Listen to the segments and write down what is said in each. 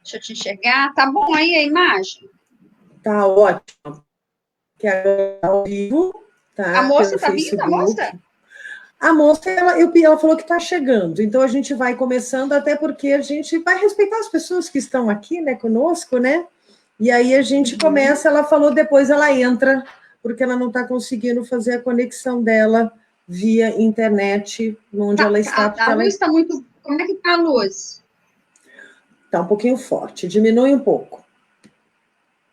Deixa eu te enxergar. Tá bom aí a imagem? Tá ótimo. Que agora tá ao vivo, A tá? moça Pelo tá vindo, a moça? Facebook. A moça, ela falou que está chegando, então a gente vai começando, até porque a gente vai respeitar as pessoas que estão aqui, né, conosco, né? E aí a gente começa, ela falou, depois ela entra, porque ela não está conseguindo fazer a conexão dela via internet, onde ela está, porque A ela luz está muito... Como é que tá a luz? está um pouquinho forte, diminui um pouco.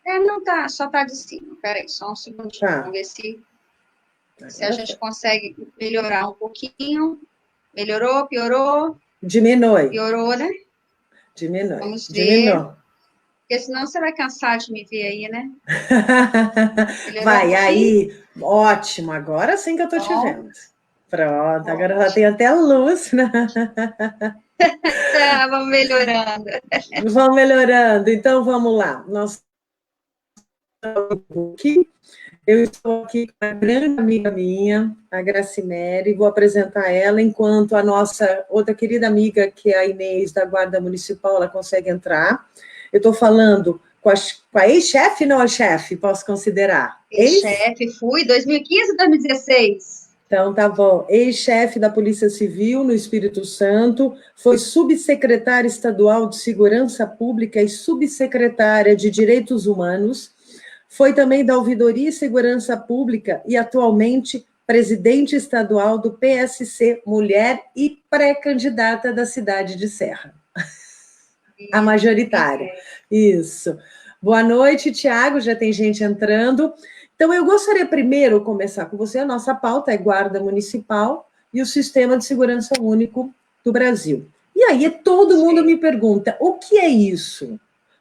Não tá, só tá de cima. Peraí, só um segundinho. Tá. Vamos ver se a Agora gente foi. consegue melhorar um pouquinho. Melhorou, piorou? Diminui, Piorou, né? diminui, Vamos ver. diminui. Porque senão você vai cansar de me ver aí, né? Melhorou um Vai, pouquinho? aí, ótimo, agora sim que eu tô te Bom, vendo. Pronto, agora ela tem ótimo. até luz, né? Tá, vamos melhorando. Vão melhorando, então vamos lá. Nós aqui, eu estou aqui com uma grande amiga minha, a Gracimere, vou apresentar ela, enquanto a nossa outra querida amiga, que é a Inês, da Guarda Municipal, ela consegue entrar. Eu estou falando com a ex-chefe, não a chefe, posso considerar? Ex-chefe, fui, 2015, 2016. Então, tá bom. Ex-chefe da Polícia Civil no Espírito Santo, foi subsecretária estadual de Segurança Pública e subsecretária de Direitos Humanos, foi também da Ouvidoria e Segurança Pública e atualmente presidente estadual do PSC Mulher e pré-candidata da cidade de Serra. A majoritária. Isso. Boa noite, Tiago. Já tem gente entrando. Então, eu gostaria primeiro de começar com você. A nossa pauta é Guarda Municipal e o Sistema de Segurança Único do Brasil. E aí, todo mundo me pergunta: o que é isso?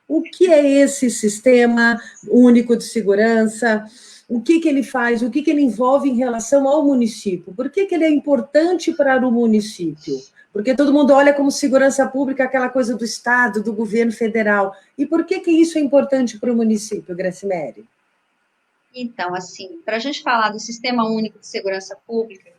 O que é esse Sistema Único de Segurança? O que ele faz? O que ele envolve em relação ao município? Por que ele é importante para o município? Porque todo mundo olha como segurança pública aquela coisa do Estado, do governo federal. E por que isso é importante para o município, Gracimere? Então, assim, para a gente falar do Sistema Único de Segurança Pública,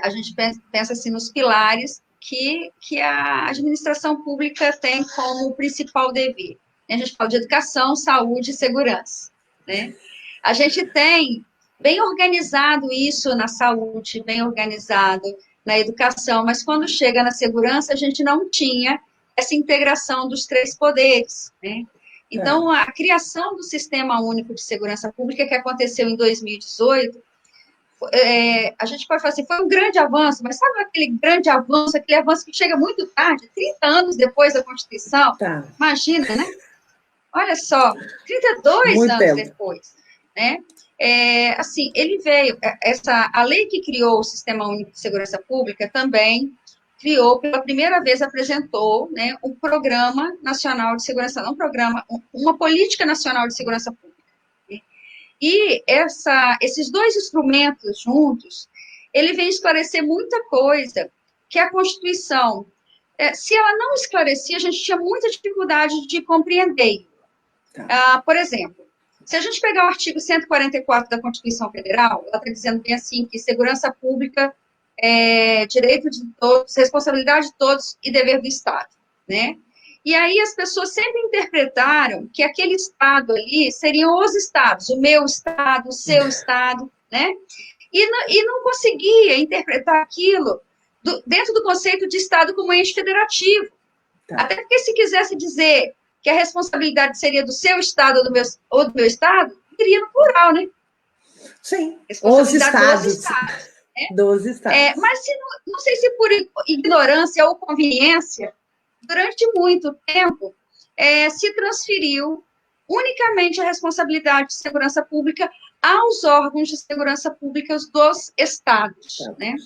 a gente pensa assim, nos pilares que a administração pública tem como principal dever. A gente fala de educação, saúde e segurança, né? A gente tem bem organizado isso na saúde, bem organizado na educação, mas quando chega na segurança, a gente não tinha essa integração dos três poderes, né? Então, a criação do Sistema Único de Segurança Pública, que aconteceu em 2018, a gente pode falar assim, foi um grande avanço, mas sabe aquele grande avanço, aquele avanço que chega muito tarde, 30 anos depois da Constituição? Tá. Imagina, né? Olha só, 32 Muito anos tempo. depois, né? Assim, ele veio, a lei que criou o Sistema Único de Segurança Pública também criou, pela primeira vez apresentou, né, um programa nacional de segurança, não um programa, uma política nacional de segurança pública. Né? E esses dois instrumentos juntos, ele vem esclarecer muita coisa que a Constituição, se ela não esclarecia, a gente tinha muita dificuldade de compreender. Por exemplo, se a gente pegar o artigo 144 da Constituição Federal, ela está dizendo bem assim, que segurança pública é direito de todos, responsabilidade de todos e dever do Estado, né? E aí as pessoas sempre interpretaram que aquele Estado ali seriam os Estados, o meu Estado, o seu Estado, né? E não conseguia interpretar aquilo dentro do conceito de Estado como ente federativo. Até porque se quisesse dizer que a responsabilidade seria do seu Estado ou do meu Estado, iria no plural, né? Sim, os Estados. Dos Estados. Né? Dos Estados. Mas não sei se por ignorância ou conveniência, durante muito tempo, se transferiu unicamente a responsabilidade de segurança pública aos órgãos de segurança pública dos Estados, né?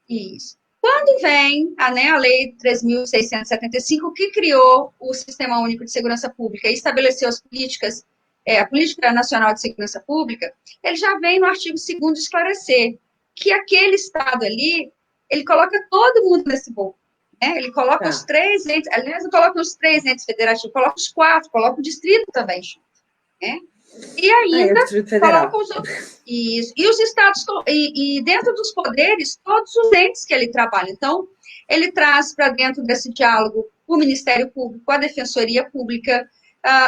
Isso. Quando vem a Lei 3.675, que criou o Sistema Único de Segurança Pública e estabeleceu as políticas, a Política Nacional de Segurança Pública, ele já vem no artigo 2º esclarecer que aquele Estado ali, ele coloca todo mundo nesse bolo. Né? Ele coloca os três entes, aliás, não coloca os três entes federativos, coloca os 4, coloca o distrito também junto. Né? E ainda coloca os outros. Isso. E os estados, e dentro dos poderes, todos os entes que ele trabalha. Então, ele traz para dentro desse diálogo o Ministério Público, a Defensoria Pública,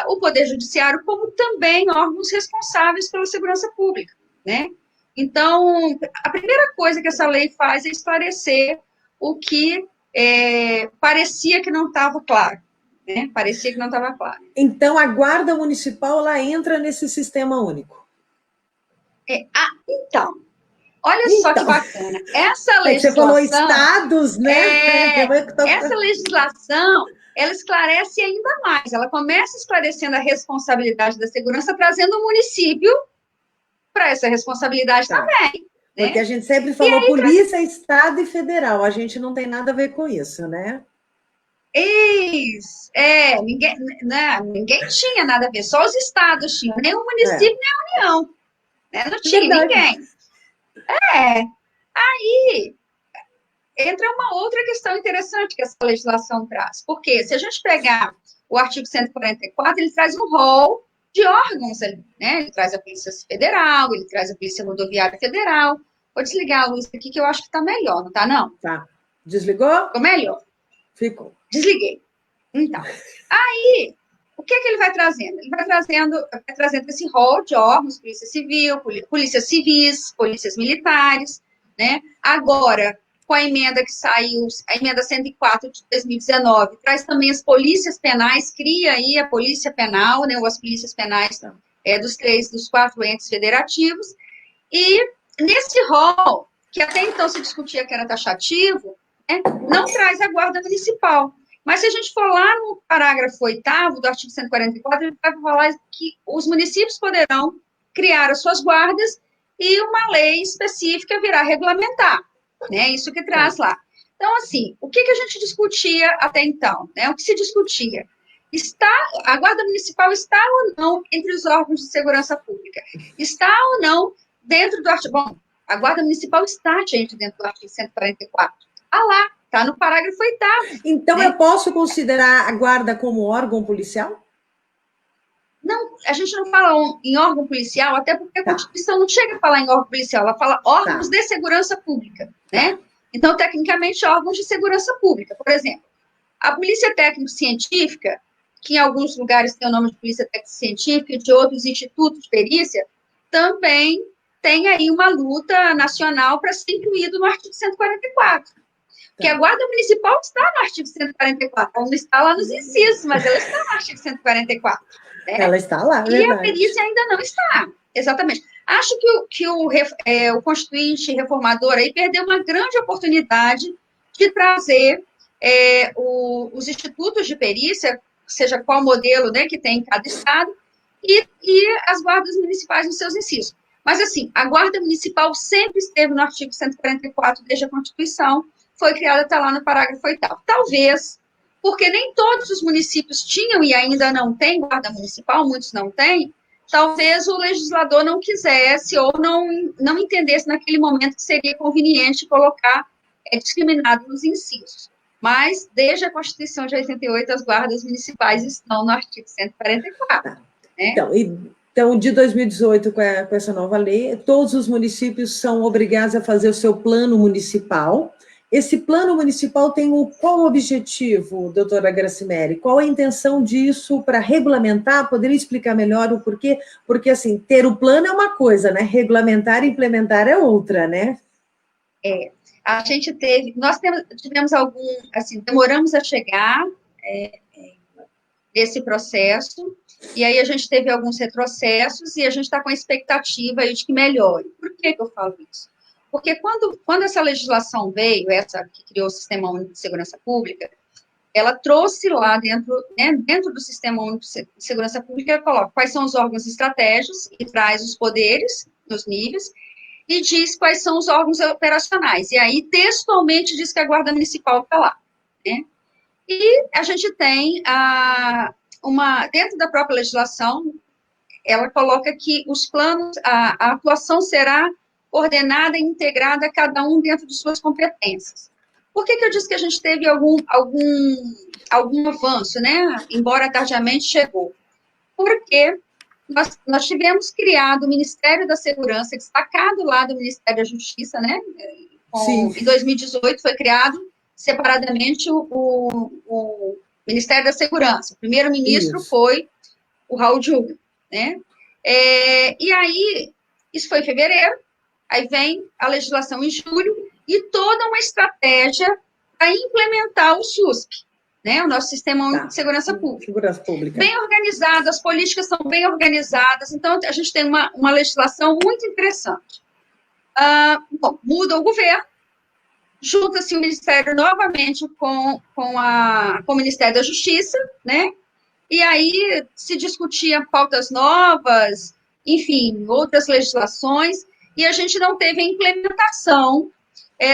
o Poder Judiciário, como também órgãos responsáveis pela segurança pública, né? Então, a primeira coisa que essa lei faz é esclarecer o que parecia que não estava claro, né? Parecia que não estava claro. Então, a Guarda Municipal, ela entra nesse sistema único. Então, olha só que bacana. Essa legislação... Você falou estados, né? Essa legislação, ela esclarece ainda mais. Ela começa esclarecendo a responsabilidade da segurança, trazendo o município para essa responsabilidade também. Porque a gente sempre falou polícia, estado e federal. A gente não tem nada a ver com isso, né? Isso. Ninguém tinha nada a ver. Só os estados tinham. Nem o município, nem a União. Né? Não tinha ninguém. Aí entra uma outra questão interessante que essa legislação traz. Porque se a gente pegar o artigo 144, ele traz um rol de órgãos ali, né? Ele traz a Polícia Federal, ele traz a Polícia Rodoviária Federal. Vou desligar a luz aqui, que eu acho que está melhor, não está, não? Tá. Desligou? Ficou melhor. Ficou. Desliguei. Então, aí, o que ele vai trazendo? Ele vai trazendo esse rol de órgãos, Polícia Civil, polícias civis, polícias militares, né? Agora, com a emenda que saiu, a emenda 104 de 2019, traz também as polícias penais, cria aí a polícia penal, né, ou as polícias penais dos 4 entes federativos, e nesse rol, que até então se discutia que era taxativo, né, não traz a guarda municipal. Mas se a gente for lá no parágrafo 8º do artigo 144, ele vai falar que os municípios poderão criar as suas guardas e uma lei específica virá regulamentar. Né, isso que traz lá. Então, assim, o que a gente discutia até então? Né, o que se discutia? A Guarda Municipal está ou não entre os órgãos de segurança pública? Está ou não dentro do artigo... Bom, a Guarda Municipal está, gente, dentro do artigo 144. Lá, está no parágrafo 8º. Então, né? Eu posso considerar a Guarda como órgão policial? Não, a gente não fala em órgão policial, até porque a Constituição não chega a falar em órgão policial, ela fala órgãos de segurança pública, né? Então, tecnicamente, órgãos de segurança pública. Por exemplo, a Polícia Técnico-Científica, que em alguns lugares tem o nome de Polícia Técnico-Científica, de outros institutos de perícia, também tem aí uma luta nacional para ser incluído no artigo 144. Porque a Guarda Municipal está no artigo 144, ela não está lá nos incisos, mas ela está no artigo 144. Né? Ela está lá, e verdade. a perícia ainda não está, exatamente. Acho que o Constituinte reformador aí perdeu uma grande oportunidade de trazer os institutos de perícia, seja qual modelo, né, que tem em cada estado, e as guardas municipais nos seus incisos. Mas, assim, a Guarda Municipal sempre esteve no artigo 144 desde a Constituição, foi criada, está lá no parágrafo 8º. Talvez, porque nem todos os municípios tinham e ainda não têm guarda municipal, muitos não têm, talvez o legislador não quisesse ou não entendesse naquele momento que seria conveniente colocar discriminado nos incisos. Mas, desde a Constituição de 88, as guardas municipais estão no artigo 144. Né? Então, de 2018, com essa nova lei, todos os municípios são obrigados a fazer o seu plano municipal. Esse plano municipal tem qual objetivo, doutora Gracimere? Qual a intenção disso para regulamentar? Poderia explicar melhor o porquê? Porque, assim, ter o plano é uma coisa, né? Regulamentar e implementar é outra, né? A gente tivemos demoramos a chegar nesse processo, e aí a gente teve alguns retrocessos, e a gente está com a expectativa aí de que melhore. Por que eu falo isso? Porque quando essa legislação veio, essa que criou o Sistema Único de Segurança Pública, ela trouxe lá dentro do Sistema Único de Segurança Pública, ela coloca quais são os órgãos estratégicos e traz os poderes nos níveis, e diz quais são os órgãos operacionais. E aí, textualmente, diz que a Guarda Municipal está lá. Né? E a gente tem dentro da própria legislação, ela coloca que os planos, a atuação será ordenada e integrada, cada um dentro de suas competências. Por que eu disse que a gente teve algum avanço, né? Embora tardiamente chegou? Porque nós tivemos criado o Ministério da Segurança, destacado lá do Ministério da Justiça, né? Em 2018 foi criado separadamente o Ministério da Segurança. O primeiro-ministro foi o Raul Jungmann, né? E aí, isso foi em fevereiro, aí vem a legislação em julho e toda uma estratégia para implementar o SUSP, né? O nosso Sistema Único de Segurança Pública. Bem organizado, as políticas são bem organizadas, então a gente tem uma legislação muito interessante. Bom, muda o governo, junta-se o Ministério novamente com o Ministério da Justiça, né? E aí se discutia pautas novas, enfim, outras legislações, e a gente não teve a implementação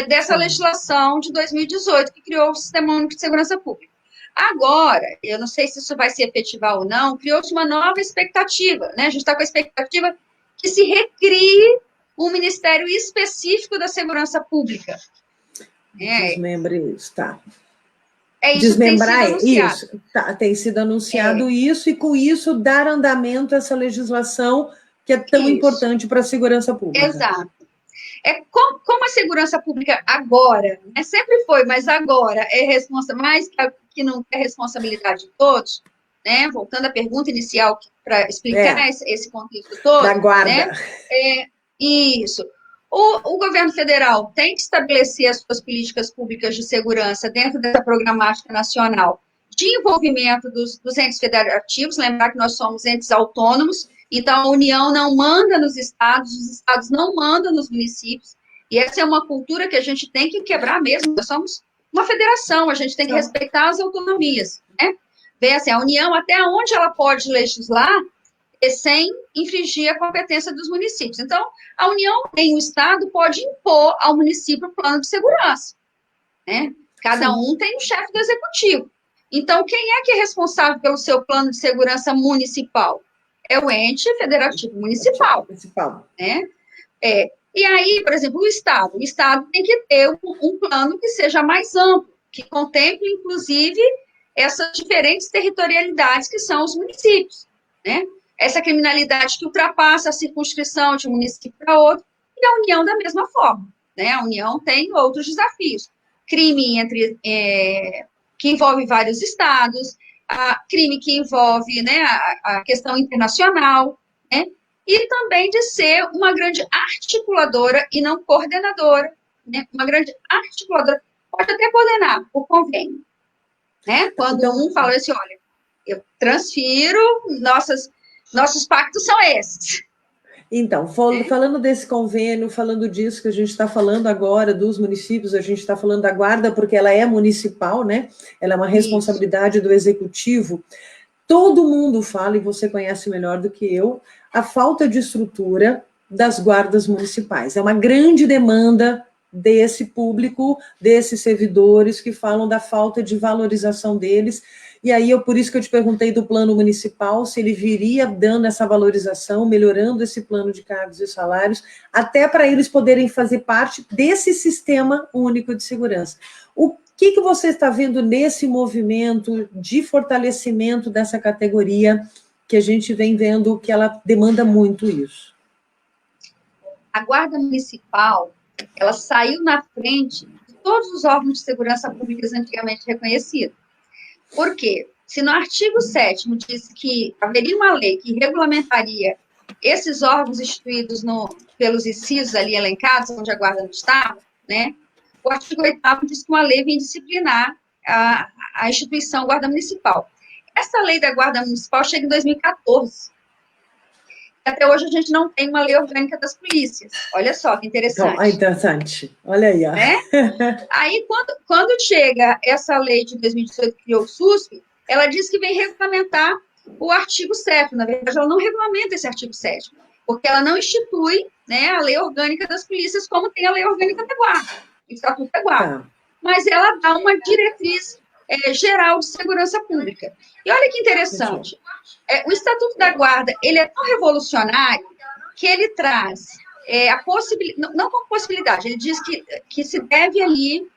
dessa legislação de 2018, que criou o Sistema Único de Segurança Pública. Agora, eu não sei se isso vai se efetivar ou não, criou-se uma nova expectativa, né? A gente está com a expectativa que se recrie um ministério específico da segurança pública. Desmembre isso, tá. Isso Desmembrar isso. Tem sido anunciado isso, e com isso dar andamento a essa legislação que é tão importante para a segurança pública. Exato. Como a segurança pública agora, né, sempre foi, mas agora é mais que não é responsabilidade de todos, né? Voltando à pergunta inicial para explicar esse contexto todo. Da guarda. Né? Isso. O governo federal tem que estabelecer as suas políticas públicas de segurança dentro dessa programática nacional de envolvimento dos entes federativos, lembrar que nós somos entes autônomos, então a União não manda nos estados, os estados não mandam nos municípios, e essa é uma cultura que a gente tem que quebrar mesmo, nós somos uma federação, a gente tem que respeitar as autonomias, né? Ver assim, a União, até onde ela pode legislar, sem infringir a competência dos municípios. Então, a União, em um estado, pode impor ao município o plano de segurança, né? Cada um tem um chefe do executivo. Então, quem é que é responsável pelo seu plano de segurança municipal? É o ente federativo municipal. Né? E aí, por exemplo, o Estado tem que ter um plano que seja mais amplo, que contemple, inclusive, essas diferentes territorialidades que são os municípios, né? Essa criminalidade que ultrapassa a circunscrição de um município para outro, e a União da mesma forma, né? A União tem outros desafios. Crime que envolve vários estados, crime que envolve, né, a questão internacional, né? E também de ser uma grande articuladora e não coordenadora, né? Uma grande articuladora, pode até coordenar, por convênio, né? Quando um fala assim, olha, eu transfiro, nossos pactos são esses. Então, falando desse convênio, falando disso que a gente está falando agora, dos municípios, a gente está falando da guarda, porque ela é municipal, né? Ela é uma responsabilidade do executivo. Todo mundo fala, e você conhece melhor do que eu, a falta de estrutura das guardas municipais. É uma grande demanda desse público, desses servidores que falam da falta de valorização deles. E aí, por isso que eu te perguntei do plano municipal, se ele viria dando essa valorização, melhorando esse plano de cargos e salários, até para eles poderem fazer parte desse sistema único de segurança. O que você está vendo nesse movimento de fortalecimento dessa categoria, que a gente vem vendo que ela demanda muito isso? A Guarda Municipal, ela saiu na frente de todos os órgãos de segurança pública antigamente reconhecidos. Por quê? Se no artigo 7º diz que haveria uma lei que regulamentaria esses órgãos instituídos pelos incisos ali elencados, onde a guarda não estava, né? O artigo 8º diz que uma lei vem disciplinar a instituição Guarda Municipal. Essa lei da Guarda Municipal chega em 2014. Até hoje a gente não tem uma lei orgânica das polícias. Olha só que interessante. Então, interessante. Olha aí, ó. Né? Aí, quando chega essa lei de 2018 que criou o SUSP, ela diz que vem regulamentar o artigo 7º. Na verdade, ela não regulamenta esse artigo 7º, porque ela não institui, né, a lei orgânica das polícias como tem a lei orgânica da Guarda, o Estatuto da Guarda. Mas ela dá uma diretriz geral de segurança pública. E olha que interessante, o Estatuto da Guarda, ele é tão revolucionário que ele traz a possibilidade, não como possibilidade, ele diz que se deve ali,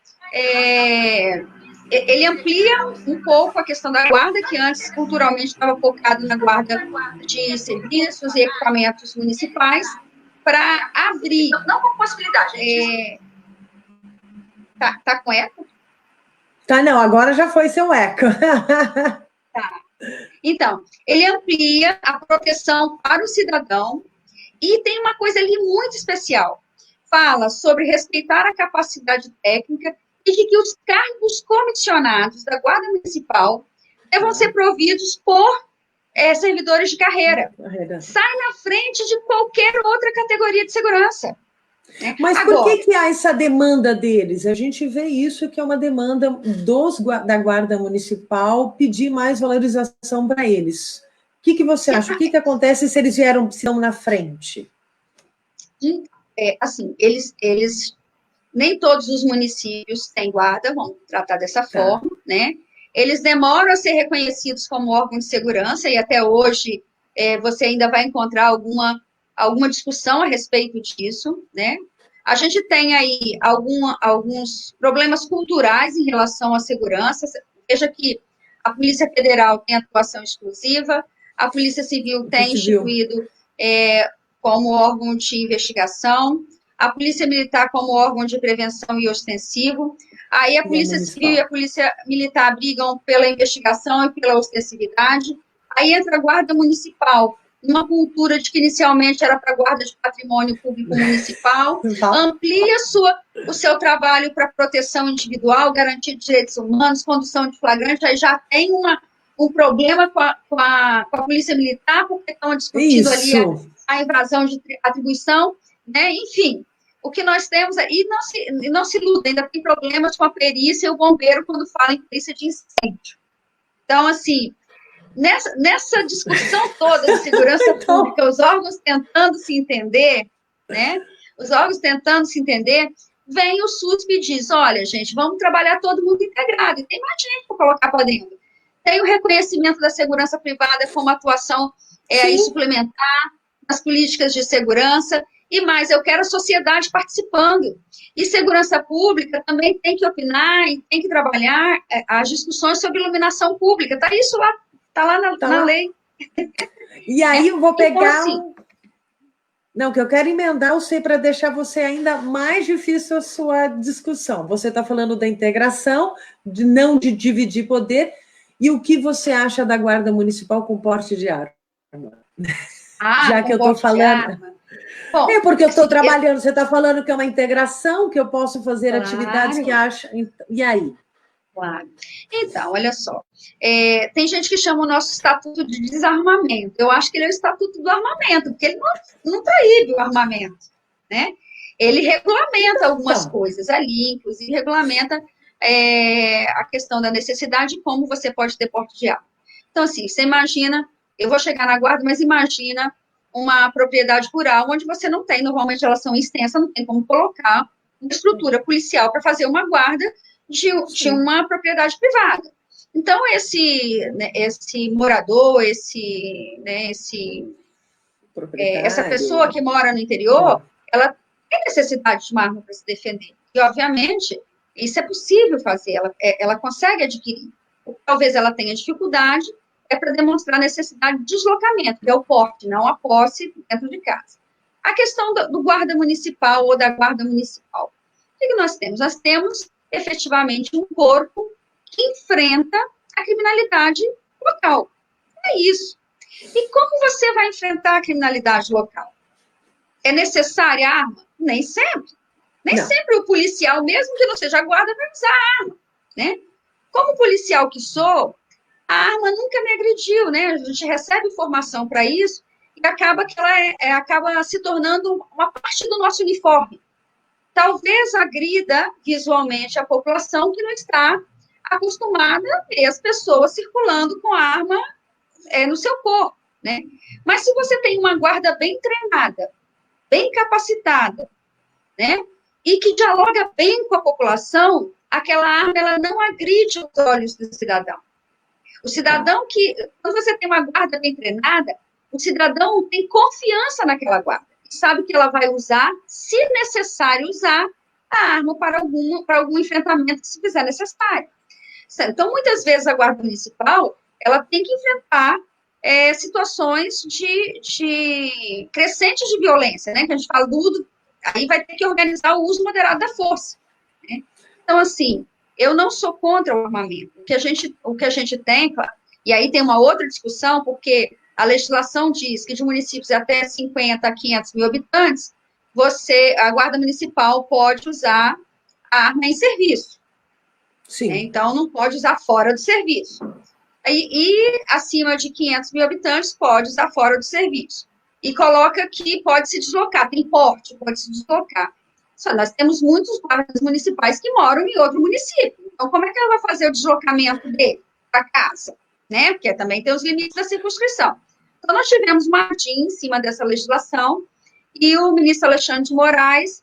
ele amplia um pouco a questão da guarda, que antes culturalmente estava focado na guarda de serviços e equipamentos municipais, para abrir... Não como possibilidade, ele diz... Tá com eco? Tá, não, agora já foi seu eco. Então, ele amplia a proteção para o cidadão e tem uma coisa ali muito especial. Fala sobre respeitar a capacidade técnica e que os cargos comissionados da Guarda Municipal devam ser providos por servidores de carreira. Sai na frente de qualquer outra categoria de segurança. Né? Mas agora, por que há essa demanda deles? A gente vê isso que é uma demanda da Guarda Municipal pedir mais valorização para eles. O que você acha? O que acontece se eles estão na frente? Assim, eles nem todos os municípios têm guarda, vamos tratar dessa forma, né? Eles demoram a ser reconhecidos como órgão de segurança, e até hoje você ainda vai encontrar alguma discussão a respeito disso, né? A gente tem aí alguns problemas culturais em relação à segurança. Veja que a Polícia Federal tem atuação exclusiva, a Polícia Civil tem instituído como órgão de investigação, a Polícia Militar como órgão de prevenção e ostensivo. Aí a Polícia Civil e a Polícia Militar brigam pela investigação e pela ostensividade. Aí entra a Guarda Municipal, uma cultura de que inicialmente era para a Guarda de Patrimônio Público Municipal, amplia o seu trabalho para proteção individual, garantia de direitos humanos, condução de flagrante, aí já tem um problema com a Polícia Militar, porque estão discutindo ali a invasão de atribuição, né? Enfim, o que nós temos aí, não se iludem, ainda tem problemas com a perícia e o bombeiro quando fala em perícia de incêndio. Então, assim, nessa discussão toda de segurança pública, os órgãos tentando se entender, né? Os órgãos tentando se entender, vem o SUSP e diz, olha, gente, vamos trabalhar todo mundo integrado, e tem mais gente para colocar para dentro. Tem o reconhecimento da segurança privada como atuação suplementar nas políticas de segurança, e mais, eu quero a sociedade participando. E segurança pública também tem que opinar e tem que trabalhar as discussões sobre iluminação pública. Está isso lá, está lá na lei. E aí eu vou pegar... Então, assim, não, que eu quero emendar você para deixar você ainda mais difícil a sua discussão. Você está falando da integração, de dividir poder, e o que você acha da Guarda Municipal com porte de arma? Já que eu estou falando... Bom, porque eu estou trabalhando, você está falando que é uma integração, que eu posso fazer atividades que acha... E aí? Claro. Então, olha só, tem gente que chama o nosso estatuto de desarmamento. Eu acho que ele é o estatuto do armamento, porque ele não proíbe o armamento, né? Ele regulamenta algumas coisas ali, inclusive regulamenta a questão da necessidade de como você pode ter porte de arma. Então, assim, você imagina, eu vou chegar na guarda, mas imagina uma propriedade rural onde você não tem, normalmente elas são extensas, não tem como colocar uma estrutura policial para fazer uma guarda de uma propriedade privada. Então, esse morador, essa pessoa que mora no interior, ela tem necessidade de uma arma para se defender. E, obviamente, isso é possível fazer, ela consegue adquirir. Talvez ela tenha dificuldade, para demonstrar a necessidade de deslocamento, que é o porte, não a posse dentro de casa. A questão do guarda municipal ou da guarda municipal. O que nós temos? Nós temos, efetivamente, um corpo que enfrenta a criminalidade local. É isso. E como você vai enfrentar a criminalidade local? É necessária a arma? Nem sempre. Nem sempre o policial, mesmo que não seja guarda, vai usar a arma, né? Como policial que sou, a arma nunca me agrediu, né? A gente recebe informação para isso e acaba que ela acaba se tornando uma parte do nosso uniforme. Talvez agrida visualmente a população que não está acostumada a ver as pessoas circulando com a arma no seu corpo, né? Mas se você tem uma guarda bem treinada, bem capacitada, né? E que dialoga bem com a população, aquela arma ela não agride os olhos do cidadão. O cidadão quando você tem uma guarda bem treinada, o cidadão tem confiança naquela guarda. Sabe que ela vai usar, se necessário, usar a arma para algum enfrentamento que se fizer necessário. Então, muitas vezes, a Guarda Municipal, ela tem que enfrentar situações de crescentes de violência, né? Que a gente fala aí vai ter que organizar o uso moderado da força. Né? Então, assim, eu não sou contra o armamento. O que a gente tem, e aí tem uma outra discussão, porque a legislação diz que de municípios até 50 a 500 mil habitantes, a Guarda Municipal pode usar a arma em serviço. Sim. Então, não pode usar fora do serviço. E acima de 500 mil habitantes, pode usar fora do serviço. E coloca que pode se deslocar, tem porte, pode se deslocar. Só nós temos muitos guardas municipais que moram em outro município. Então, como é que ela vai fazer o deslocamento dele para casa? Né? Porque também tem os limites da circunscrição. Então, nós tivemos uma ardinha em cima dessa legislação e o ministro Alexandre de Moraes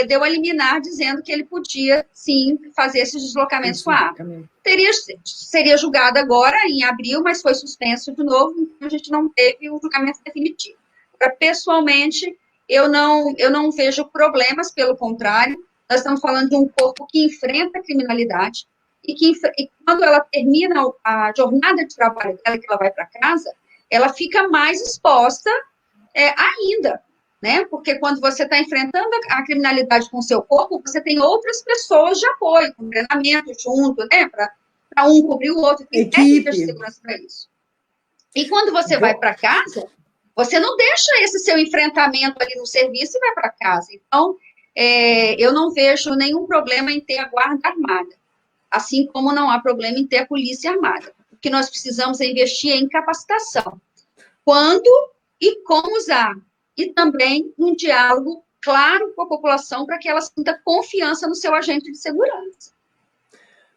deu a liminar dizendo que ele podia, sim, fazer esses deslocamentos com a arma. Seria julgado agora, em abril, mas foi suspenso de novo, então a gente não teve o julgamento definitivo. Pessoalmente, eu não vejo problemas, pelo contrário, nós estamos falando de um corpo que enfrenta a criminalidade e quando ela termina a jornada de trabalho dela, que ela vai para casa, ela fica mais exposta ainda, né? Porque quando você está enfrentando a criminalidade com o seu corpo, você tem outras pessoas de apoio, com treinamento junto, né? Para um cobrir o outro, tem técnicas de segurança para isso. E quando você vai para casa, você não deixa esse seu enfrentamento ali no serviço e vai para casa. Então, eu não vejo nenhum problema em ter a guarda armada, assim como não há problema em ter a polícia armada. O que nós precisamos é investir em capacitação. Quando e como usar. E também um diálogo claro com a população para que ela sinta confiança no seu agente de segurança.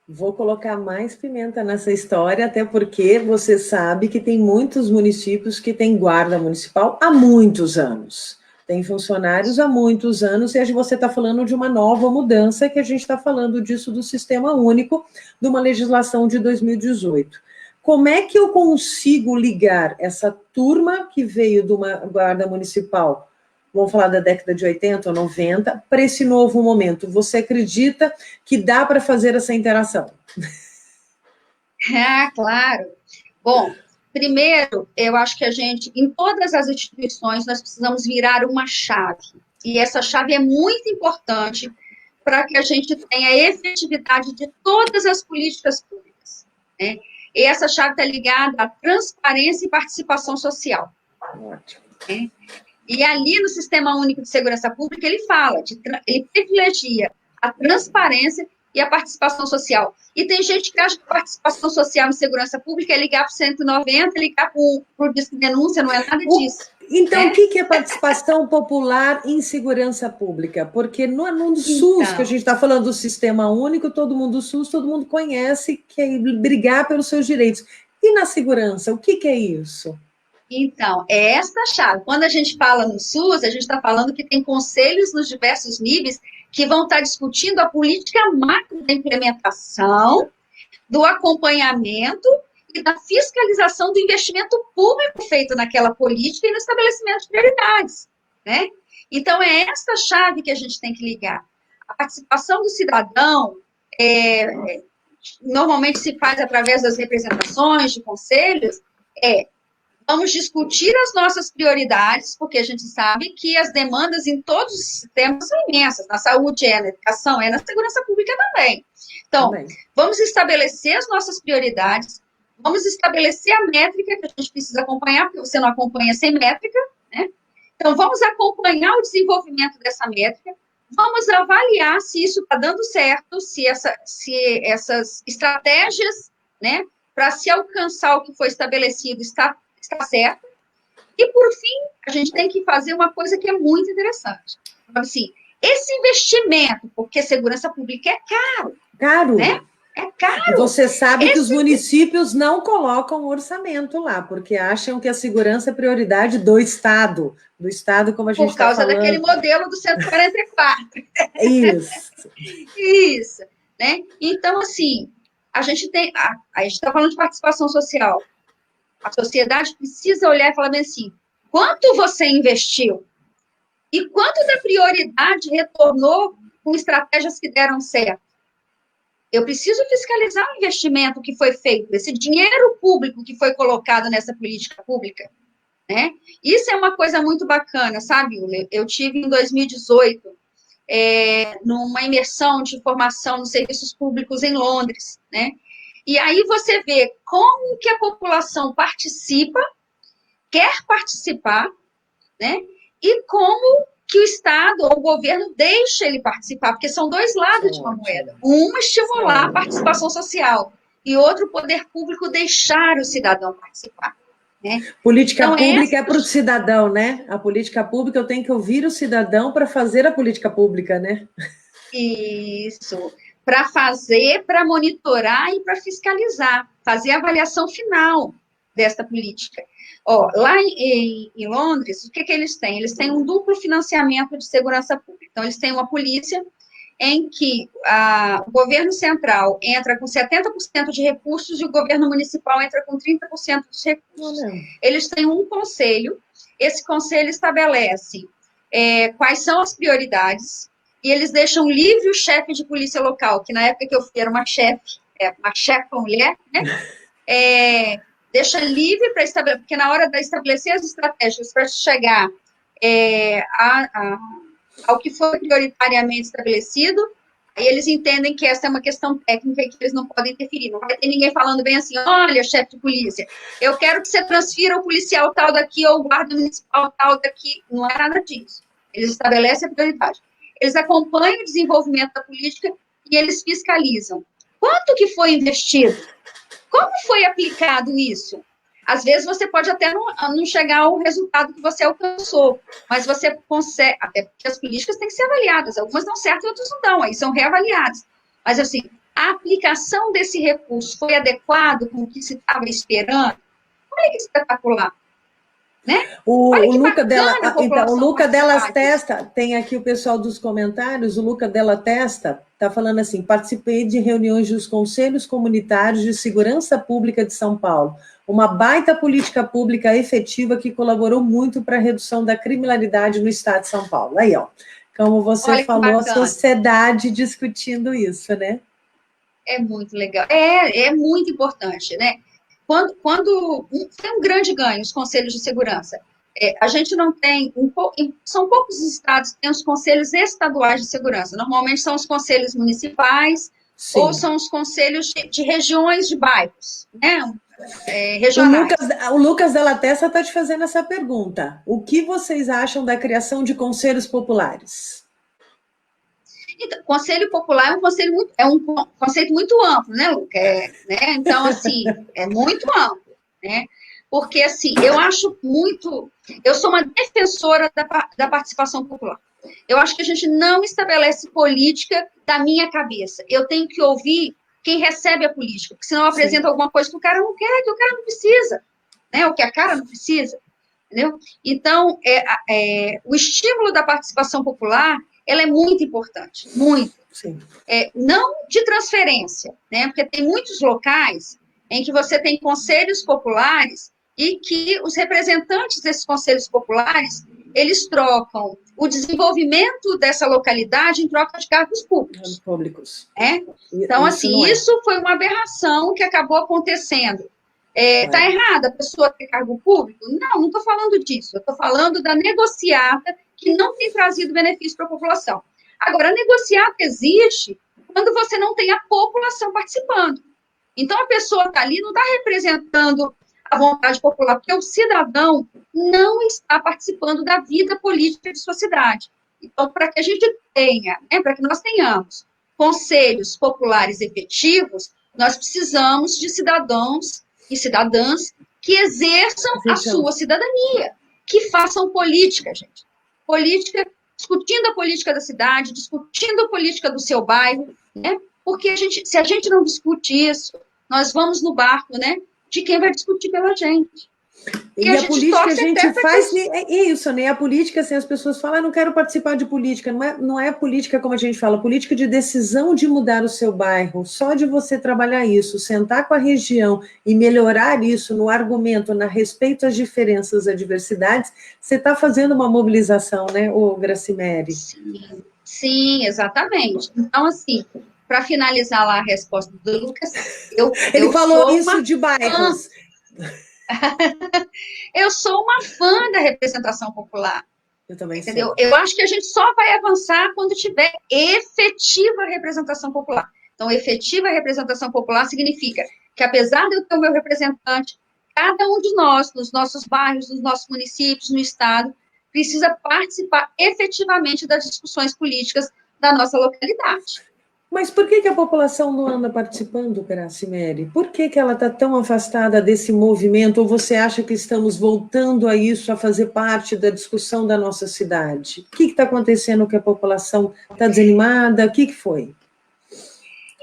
Vou colocar mais pimenta nessa história, até porque você sabe que tem muitos municípios que têm guarda municipal há muitos anos. Tem funcionários há muitos anos, e você está falando de uma nova mudança, que a gente está falando disso do Sistema Único, de uma legislação de 2018. Como é que eu consigo ligar essa turma que veio de uma guarda municipal, vamos falar da década de 80 ou 90, para esse novo momento? Você acredita que dá para fazer essa interação? Claro. Bom, primeiro, eu acho que em todas as instituições, nós precisamos virar uma chave. E essa chave é muito importante para que a gente tenha a efetividade de todas as políticas públicas, né? E essa chave está ligada à transparência e participação social. Ótimo. Né? E ali no Sistema Único de Segurança Pública, ele fala, ele privilegia a transparência e a participação social. E tem gente que acha que a participação social em segurança pública é ligar para o 190, ligar para o disco de denúncia, não é nada disso. Então, o que é participação popular em segurança pública? Porque no SUS, que a gente está falando do Sistema Único, todo mundo do SUS, todo mundo conhece, quer brigar pelos seus direitos. E na segurança, o que é isso? Então, é essa chave. Quando a gente fala no SUS, a gente está falando que tem conselhos nos diversos níveis que vão estar discutindo a política macro da implementação, do acompanhamento e da fiscalização do investimento público feito naquela política e no estabelecimento de prioridades, né? Então, é essa chave que a gente tem que ligar. A participação do cidadão normalmente se faz através das representações, de conselhos, vamos discutir as nossas prioridades, porque a gente sabe que as demandas em todos os sistemas são imensas. Na saúde na educação na segurança pública também. Então, vamos estabelecer as nossas prioridades, vamos estabelecer a métrica que a gente precisa acompanhar, porque você não acompanha sem métrica, né? Então, vamos acompanhar o desenvolvimento dessa métrica, vamos avaliar se isso está dando certo, se essas estratégias, né, para se alcançar o que foi estabelecido está certo. E, por fim, a gente tem que fazer uma coisa que é muito interessante. Assim, esse investimento, porque segurança pública é caro. Caro. Né? É caro. E você sabe que os municípios não colocam orçamento lá, porque acham que a segurança é prioridade do Estado, como a gente está falando. Por causa daquele modelo do 144. Isso. Isso. Né? Então, assim, a gente está falando de participação social. A sociedade precisa olhar e falar bem assim, quanto você investiu? E quanto da prioridade retornou com estratégias que deram certo? Eu preciso fiscalizar o investimento que foi feito, esse dinheiro público que foi colocado nessa política pública, né? Isso é uma coisa muito bacana, sabe, Ule? Eu tive em 2018 numa imersão de formação nos serviços públicos em Londres, né? E aí você vê como que a população participa, quer participar, né? E como que o Estado ou o governo deixa ele participar, porque são dois lados de uma moeda. Um, estimular a participação social, e outro, o poder público deixar o cidadão participar. Né? Política então, pública é para o cidadão, né? A política pública, eu tenho que ouvir o cidadão para fazer a política pública, né? Isso, para fazer, para monitorar e para fiscalizar, fazer a avaliação final desta política. Ó, lá em Londres, o que eles têm? Eles têm um duplo financiamento de segurança pública. Então, eles têm uma polícia em que o governo central entra com 70% de recursos e o governo municipal entra com 30% dos recursos. Eles têm um conselho, esse conselho estabelece quais são as prioridades, e eles deixam livre o chefe de polícia local, que na época que eu fui era uma chefe mulher, né? Deixa livre para estabelecer, porque na hora de estabelecer as estratégias para chegar ao que foi prioritariamente estabelecido, aí eles entendem que essa é uma questão técnica e que eles não podem interferir. Não vai ter ninguém falando bem assim, olha, chefe de polícia, eu quero que você transfira o policial tal daqui ou o guarda municipal tal daqui. Não é nada disso. Eles estabelecem a prioridade. Eles acompanham o desenvolvimento da política e eles fiscalizam. Quanto que foi investido? Como foi aplicado isso? Às vezes você pode até não chegar ao resultado que você alcançou, mas você consegue, até porque as políticas têm que ser avaliadas, algumas dão certo e outras não dão, aí são reavaliadas. Mas, assim, a aplicação desse recurso foi adequado com o que se estava esperando? Olha que espetacular. Né? O Luca Delas Testa, tem aqui o pessoal dos comentários, o Luca Della Testa está falando assim, participei de reuniões dos Conselhos Comunitários de Segurança Pública de São Paulo, uma baita política pública efetiva que colaborou muito para a redução da criminalidade no estado de São Paulo. Aí, ó, como você falou, a sociedade discutindo isso, né? É muito legal, é muito importante, né? Foi um grande ganho os conselhos de segurança. A gente não tem, são poucos os estados que têm os conselhos estaduais de segurança. Normalmente são os conselhos municipais, sim, ou são os conselhos de regiões de bairros, né? Regionais. O Lucas Della Testa está te fazendo essa pergunta. O que vocês acham da criação de conselhos populares? Então, conselho popular é um conceito muito amplo, né, Luca? Né? Então, assim, é muito amplo, né? Porque, assim, eu sou uma defensora da participação popular. Eu acho que a gente não estabelece política da minha cabeça. Eu tenho que ouvir quem recebe a política, porque senão apresenta alguma coisa que o cara não quer, que o cara não precisa, né? O que a cara não precisa, entendeu? Então, o estímulo da participação popular, ela é muito importante, muito. Não de transferência, né? Porque tem muitos locais em que você tem conselhos populares e que os representantes desses conselhos populares, eles trocam o desenvolvimento dessa localidade em troca de cargos públicos. Então, assim, isso foi uma aberração que acabou acontecendo. Está errado a pessoa ter cargo público? Não estou falando disso. Eu estou falando da negociata que não tem trazido benefício para a população. Agora, a negociata existe quando você não tem a população participando. Então, a pessoa está ali, não está representando a vontade popular, porque o cidadão não está participando da vida política de sua cidade. Então, para que a gente tenha, para que nós tenhamos conselhos populares efetivos, nós precisamos de cidadãos e cidadãs que exerçam a sua cidadania, que façam política, gente. Política, discutindo a política da cidade, discutindo a política do seu bairro, né? Porque se a gente não discute isso, nós vamos no barco, né? De quem vai discutir pela gente. E a política a gente faz isso, né? A política, assim, as pessoas falam, não quero participar de política. Não é política como a gente fala, política de decisão de mudar o seu bairro. Só de você trabalhar isso, sentar com a região e melhorar isso no argumento, na respeito às diferenças, às diversidades, você está fazendo uma mobilização, né, Gracimere? Sim, exatamente. Então, assim, para finalizar lá a resposta do Lucas, ele falou isso de bairros. Eu sou uma fã da representação popular, Eu também Entendeu? sou. Eu acho que a gente só vai avançar quando tiver efetiva representação popular. Então, efetiva representação popular significa que, apesar de eu ter o meu representante, cada um de nós, nos nossos bairros, nos nossos municípios, no Estado, precisa participar efetivamente das discussões políticas da nossa localidade. Mas por que a população não anda participando, Gracimere? Por que ela está tão afastada desse movimento? Ou você acha que estamos voltando a isso, a fazer parte da discussão da nossa cidade? O que está acontecendo que a população está desanimada? O que foi?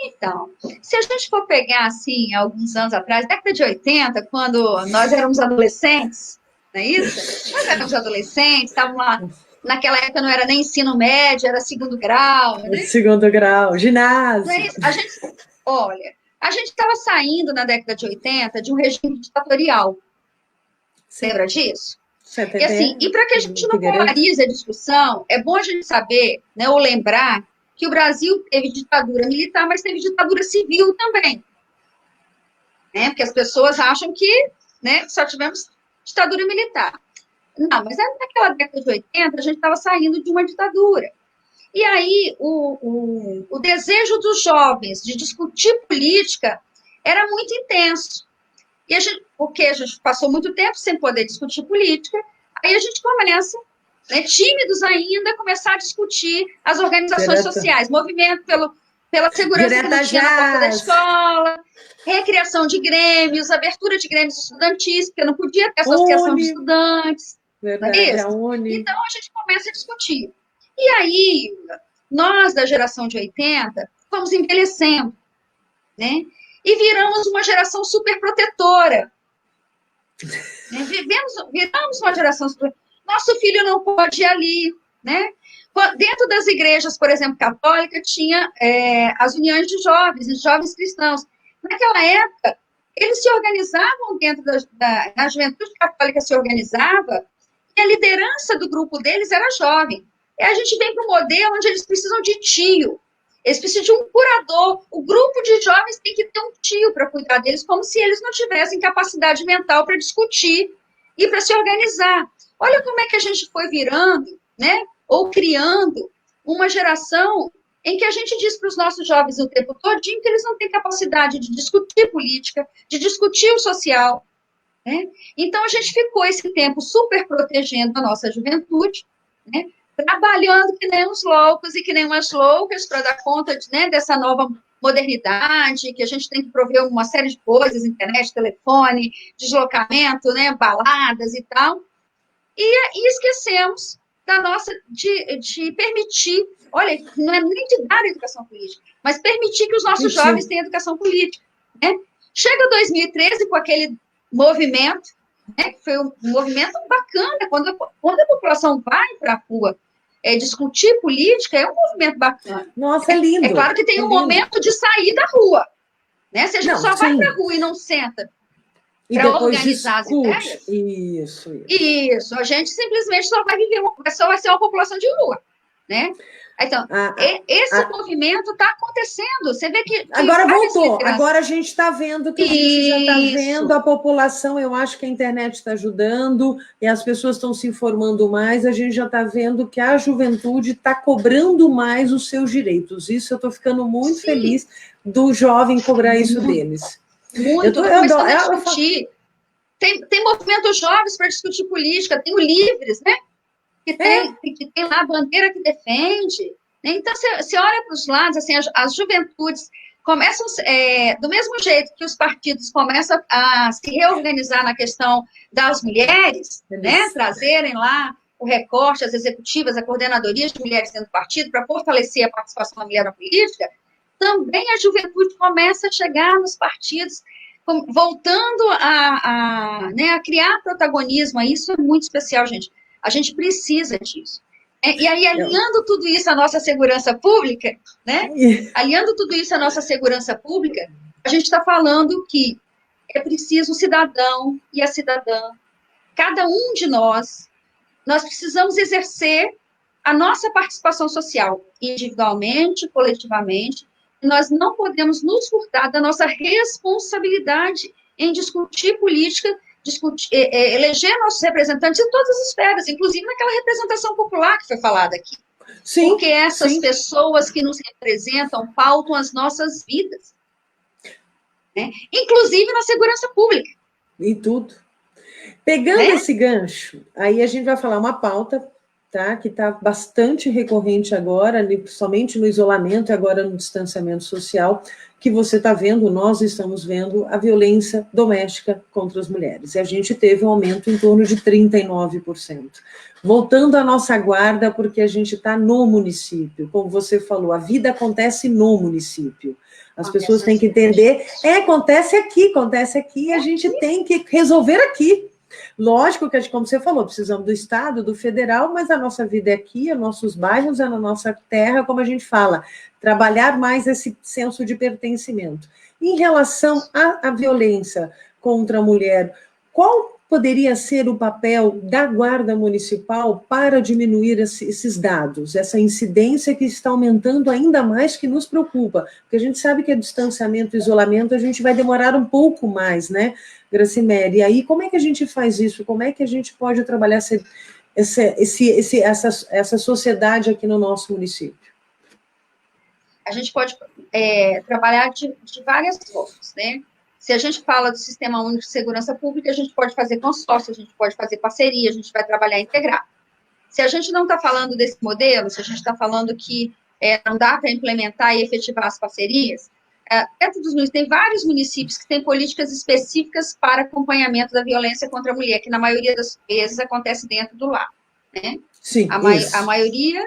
Então, se a gente for pegar, assim, alguns anos atrás, década de 80, quando nós éramos adolescentes, não é isso? Nós éramos adolescentes, estávamos lá, naquela época não era nem ensino médio, era segundo grau, né? Segundo grau, ginásio. Não é isso? Olha, a gente estava saindo na década de 80 de um regime ditatorial. Você lembra disso? E assim, e para que a gente não polarize a discussão, é bom a gente saber, né, ou lembrar que o Brasil teve ditadura militar, mas teve ditadura civil também. Né? Porque as pessoas acham que, né, só tivemos ditadura militar. Não, mas naquela década de 80, a gente estava saindo de uma ditadura. E aí, o desejo dos jovens de discutir política era muito intenso. E porque a gente passou muito tempo sem poder discutir política, aí a gente começa, né, tímidos ainda, começar a discutir as organizações sociais, movimento pela segurança que não tinha na porta da escola, recriação de grêmios, abertura de grêmios estudantis, porque não podia ter associação de estudantes. Verdade, é isso? Então, a gente começa a discutir. E aí, nós da geração de 80, fomos envelhecendo, né? E viramos uma geração super protetora. Né? Viramos uma geração super... Nosso filho não pode ir ali, né? Dentro das igrejas, por exemplo, católica, tinha as uniões de jovens cristãos. Naquela época, eles se organizavam dentro da juventude católica, se organizava, e a liderança do grupo deles era jovem. E a gente vem para um modelo onde eles precisam de tio, eles precisam de um curador. O grupo de jovens tem que ter um tio para cuidar deles, como se eles não tivessem capacidade mental para discutir e para se organizar. Olha como é que a gente foi virando, né? Ou criando uma geração em que a gente diz para os nossos jovens o tempo todo que eles não têm capacidade de discutir política, de discutir o social. Né? Então, a gente ficou esse tempo super protegendo a nossa juventude, né? Trabalhando que nem uns loucos e que nem umas loucas para dar conta né, dessa nova modernidade, que a gente tem que prover uma série de coisas, internet, telefone, deslocamento, né, baladas e tal, e esquecemos da nossa, de permitir, olha, não é nem de dar educação política, mas permitir que os nossos jovens tenham educação política. Né? Chega 2013 com aquele movimento, né, que foi um movimento bacana, quando a população vai para a rua discutir política, é um movimento bacana. Nossa, é lindo. É claro que tem um momento de sair da rua. Né? Se a gente só vai para a rua e não senta para organizar as ideias, isso, a gente simplesmente só vai viver, só vai ser uma população de rua. Né? Então, esse movimento está acontecendo. Você vê que agora voltou. Agora a gente está vendo que a gente já está vendo a população. Eu acho que a internet está ajudando e as pessoas estão se informando mais. A gente já está vendo que a juventude está cobrando mais os seus direitos. Isso eu estou ficando muito feliz do jovem cobrar isso deles. Muito. Começando a discutir. Tem movimentos jovens para discutir política. Tem o Livres, né? Que tem lá a bandeira que defende. Né? Então, você olha para os lados, assim, as juventudes começam, do mesmo jeito que os partidos começam a se reorganizar na questão das mulheres, né? Trazerem lá o recorte, as executivas, a coordenadoria de mulheres dentro do partido, para fortalecer a participação da mulher na política, também a juventude começa a chegar nos partidos, voltando a criar protagonismo. Isso é muito especial, gente. A gente precisa disso. E aí, alinhando tudo isso à nossa segurança pública, né? Alinhando tudo isso à nossa segurança pública, a gente está falando que é preciso o cidadão e a cidadã, cada um de nós precisamos exercer a nossa participação social, individualmente, coletivamente, e nós não podemos nos furtar da nossa responsabilidade em discutir política eleger nossos representantes em todas as esferas, inclusive naquela representação popular que foi falada aqui. Sim, porque essas sim. pessoas que nos representam pautam as nossas vidas, né? Inclusive na segurança pública. E tudo. Pegando esse gancho, aí a gente vai falar uma pauta, tá, que está bastante recorrente agora, somente no isolamento e agora no distanciamento social, que você está vendo, nós estamos vendo a violência doméstica contra as mulheres. E a gente teve um aumento em torno de 39%. Voltando à nossa guarda, porque a gente está no município, como você falou, a vida acontece no município. As pessoas têm que entender, acontece aqui, a gente tem que resolver aqui. Lógico que, como você falou, precisamos do Estado, do federal, mas a nossa vida é aqui, é nossos bairros, é na nossa terra, como a gente fala, trabalhar mais esse senso de pertencimento. Em relação à violência contra a mulher, qual poderia ser o papel da Guarda Municipal para diminuir esses dados, essa incidência que está aumentando ainda mais, que nos preocupa? Porque a gente sabe que a distanciamento, isolamento, a gente vai demorar um pouco mais, né, Gracimere? E aí, como é que a gente faz isso? Como é que a gente pode trabalhar essa sociedade aqui no nosso município? A gente pode trabalhar de várias formas, né? Se a gente fala do Sistema Único de Segurança Pública, a gente pode fazer consórcio, a gente pode fazer parceria, a gente vai trabalhar integrado. Se a gente não está falando desse modelo, se a gente está falando que não dá para implementar e efetivar as parcerias, dentro dos municípios, tem vários municípios que têm políticas específicas para acompanhamento da violência contra a mulher, que na maioria das vezes acontece dentro do lar, né? Sim, a maioria,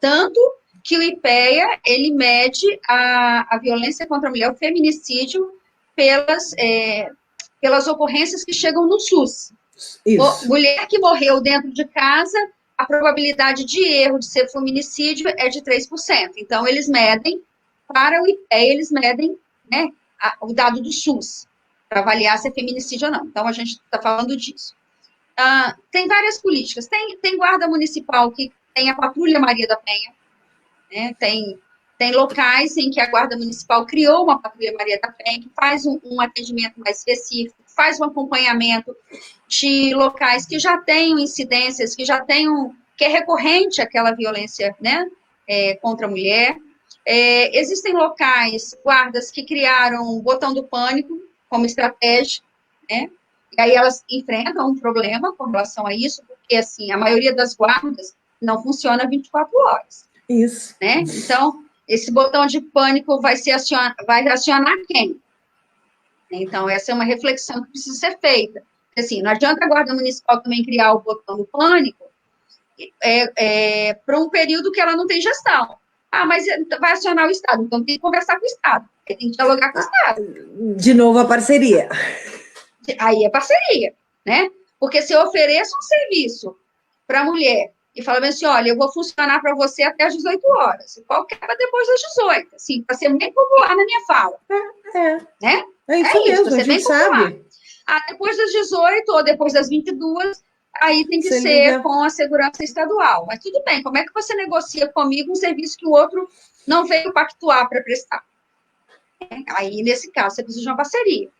tanto que o IPEA, ele mede a violência contra a mulher, o feminicídio, pelas ocorrências que chegam no SUS. Isso. Mulher que morreu dentro de casa, a probabilidade de erro de ser feminicídio é de 3%. Então, eles medem, para o IPEA, eles medem, né, o dado do SUS, para avaliar se é feminicídio ou não. Então, a gente está falando disso. Tem várias políticas. Tem guarda municipal que tem a Patrulha Maria da Penha, né? Tem locais em que a Guarda Municipal criou uma Patrulha Maria da Penha, que faz um atendimento mais específico, faz um acompanhamento de locais que já tenham incidências, que é recorrente aquela violência, né, contra a mulher. Existem locais, guardas, que criaram o botão do pânico como estratégia, né, e aí elas enfrentam um problema com relação a isso, porque, assim, a maioria das guardas não funciona 24 horas. Isso. Né? Então, esse botão de pânico vai acionar quem? Então, essa é uma reflexão que precisa ser feita. Assim, não adianta a Guarda Municipal também criar o botão do pânico para um período que ela não tem gestão. Mas vai acionar o Estado, então tem que conversar com o Estado, tem que dialogar com o Estado. De novo a parceria. Aí é parceria, né? Porque se eu ofereço um serviço para a mulher e fala assim, olha, eu vou funcionar para você até às 18 horas, qualquer depois das 18, assim, para ser bem popular na minha fala. Né? É isso mesmo, a gente sabe. Depois das 18 ou depois das 22, aí tem que você ser liga com a segurança estadual. Mas tudo bem, como é que você negocia comigo um serviço que o outro não veio pactuar para prestar? Aí, nesse caso, você precisa de uma parceria.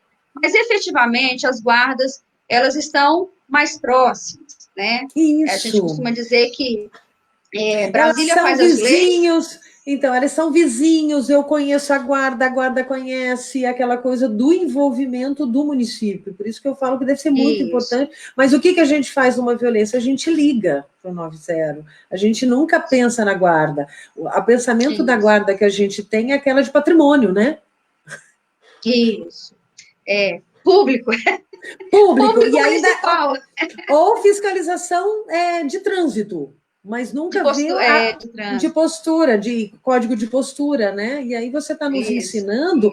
Mas, efetivamente, as guardas, elas estão mais próximas, né? Isso. A gente costuma dizer que Brasília faz as leis. Então, eles são vizinhos, eu conheço a guarda conhece, aquela coisa do envolvimento do município. Por isso que eu falo que deve ser muito importante. Mas o que a gente faz numa violência? A gente liga para o 90. A gente nunca pensa na guarda. O pensamento da guarda que a gente tem é aquela de patrimônio, né? Isso. Público. Público e ainda ou fiscalização de trânsito, mas nunca de postura, de código de postura, né? E aí você está nos ensinando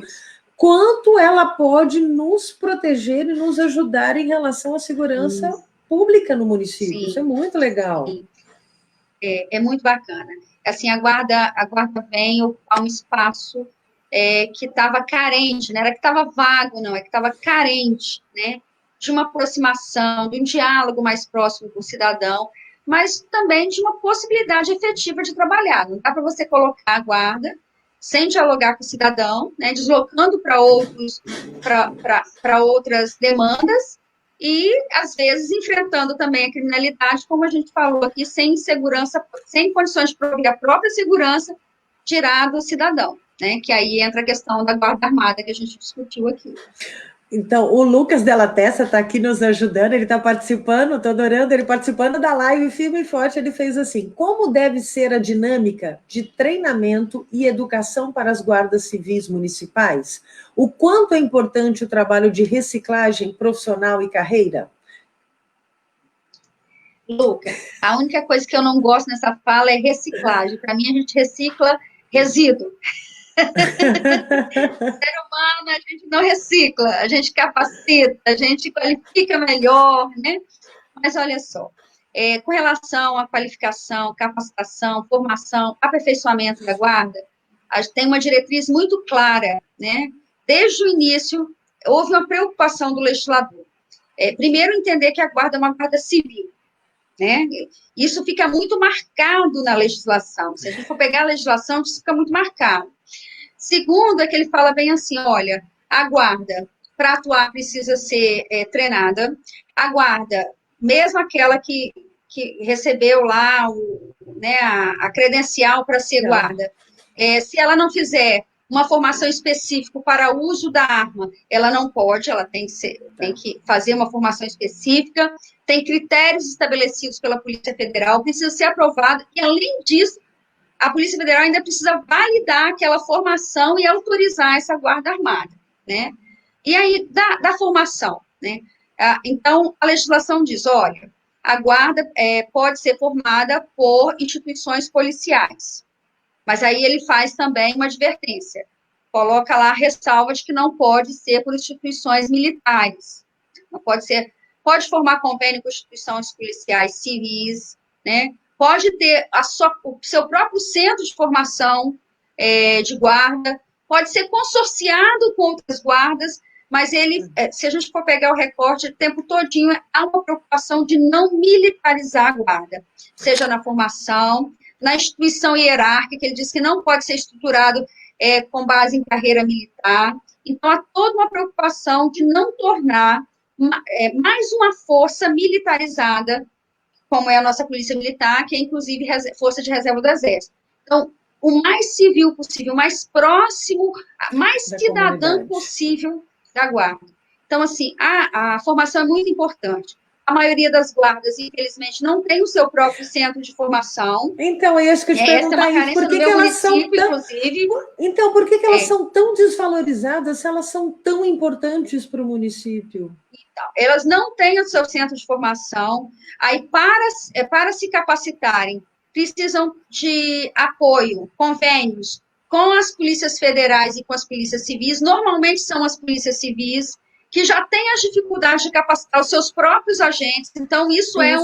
quanto ela pode nos proteger e nos ajudar em relação à segurança pública no município. Sim. Isso é muito legal. Sim. É muito bacana. Assim, a guarda vem ocupar um espaço que estava carente, não era que estava vago, não, é que estava carente, né, de uma aproximação, de um diálogo mais próximo com o cidadão, mas também de uma possibilidade efetiva de trabalhar. Não dá para você colocar a guarda sem dialogar com o cidadão, né, deslocando para outras demandas, e, às vezes, enfrentando também a criminalidade, como a gente falou aqui, sem segurança, sem condições de prover a própria segurança, tirar do cidadão, né? Que aí entra a questão da guarda armada que a gente discutiu aqui. Então, o Lucas Della Testa está aqui nos ajudando, ele está participando, estou adorando, ele participando da live firme e forte, ele fez assim: como deve ser a dinâmica de treinamento e educação para as guardas civis municipais? O quanto é importante o trabalho de reciclagem profissional e carreira? Lucas, a única coisa que eu não gosto nessa fala é reciclagem. Para mim, a gente recicla resíduo. Ser humano, a gente não recicla, a gente capacita, a gente qualifica melhor, né? Mas olha só, com relação à qualificação, capacitação, formação, aperfeiçoamento da guarda, a gente tem uma diretriz muito clara, né? Desde o início, houve uma preocupação do legislador. Primeiro, entender que a guarda é uma guarda civil, né? Isso fica muito marcado na legislação. Se a gente for pegar a legislação, isso fica muito marcado. Segundo, é que ele fala bem assim, olha, a guarda, para atuar, precisa ser treinada. A guarda, mesmo aquela que recebeu lá a credencial para ser guarda, se ela não fizer uma formação específica para o uso da arma, ela não pode, ela tem que fazer uma formação específica, tem critérios estabelecidos pela Polícia Federal, precisa ser aprovado, e além disso, a Polícia Federal ainda precisa validar aquela formação e autorizar essa guarda armada, né? E aí, da formação, né? Então, a legislação diz, olha, a guarda pode ser formada por instituições policiais, mas aí ele faz também uma advertência, coloca lá a ressalva de que não pode ser por instituições militares, não pode ser, pode formar convênio com instituições policiais civis, né? Pode ter o seu próprio centro de formação de guarda, pode ser consorciado com outras guardas, mas ele, se a gente for pegar o recorte, o tempo todinho há uma preocupação de não militarizar a guarda, seja na formação, na instituição hierárquica, ele diz que não pode ser estruturado com base em carreira militar, então há toda uma preocupação de não tornar mais uma força militarizada, como é a nossa Polícia Militar, que é, inclusive, Força de Reserva do Exército. Então, o mais civil possível, mais próximo, mais cidadão possível da guarda. Então, assim, a formação é muito importante. A maioria das guardas, infelizmente, não tem o seu próprio centro de formação. Então, é isso que eu te perguntar isso. Por que elas são tão... inclusive. Então, por que elas são tão desvalorizadas se elas são tão importantes para o município? Então, elas não têm o seu centro de formação. Aí, para se capacitarem, precisam de apoio, convênios com as polícias federais e com as polícias civis. Normalmente são as polícias civis que já têm as dificuldades de capacitar os seus próprios agentes. Então, isso é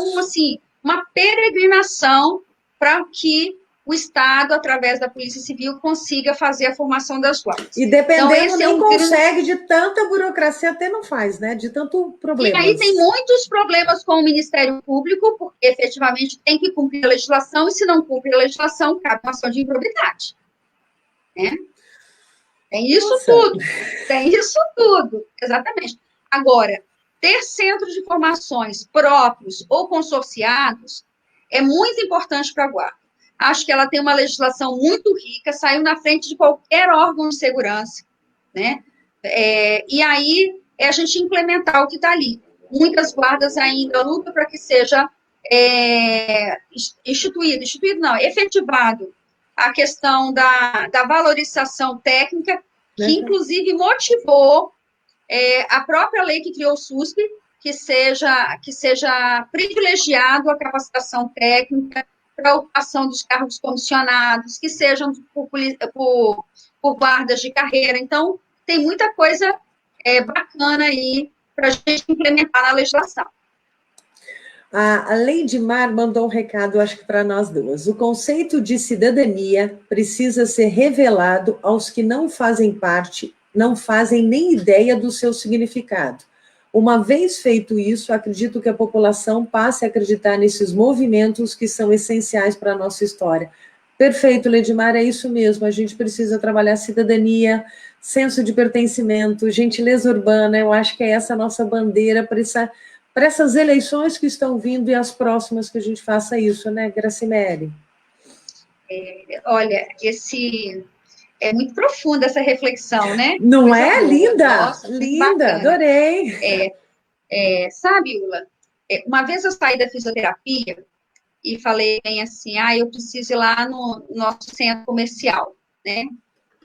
uma peregrinação para que o Estado, através da Polícia Civil, consiga fazer a formação das guardas. E dependendo, então, nem consegue, de tanta burocracia, até não faz, né? De tanto problema. E aí tem muitos problemas com o Ministério Público, porque efetivamente tem que cumprir a legislação, e se não cumprir a legislação, cabe uma ação de improbidade. Né? Tem isso tudo, exatamente. Agora, ter centros de formações próprios ou consorciados é muito importante para a guarda. Acho que ela tem uma legislação muito rica, saiu na frente de qualquer órgão de segurança, né? E aí é a gente implementar o que está ali. Muitas guardas ainda lutam para que seja efetivado a questão da valorização técnica, que inclusive motivou a própria lei que criou o SUSP, que seja privilegiado a capacitação técnica para a ocupação dos cargos comissionados, que sejam por guardas de carreira. Então, tem muita coisa bacana aí para a gente implementar na legislação. A Leidmar mandou um recado, acho que para nós duas. O conceito de cidadania precisa ser revelado aos que não fazem parte, não fazem nem ideia do seu significado. Uma vez feito isso, acredito que a população passe a acreditar nesses movimentos que são essenciais para a nossa história. Perfeito, Ledimar, é isso mesmo. A gente precisa trabalhar cidadania, senso de pertencimento, gentileza urbana. Eu acho que é essa a nossa bandeira para essas eleições que estão vindo e as próximas que a gente faça isso, né, Gracimere? Olha, é muito profunda essa reflexão, né? Não Coisa é? boa. Linda, Nossa, muito linda, bacana. adorei. Sabe, Ula, uma vez eu saí da fisioterapia e falei bem assim, eu preciso ir lá no nosso centro comercial, né?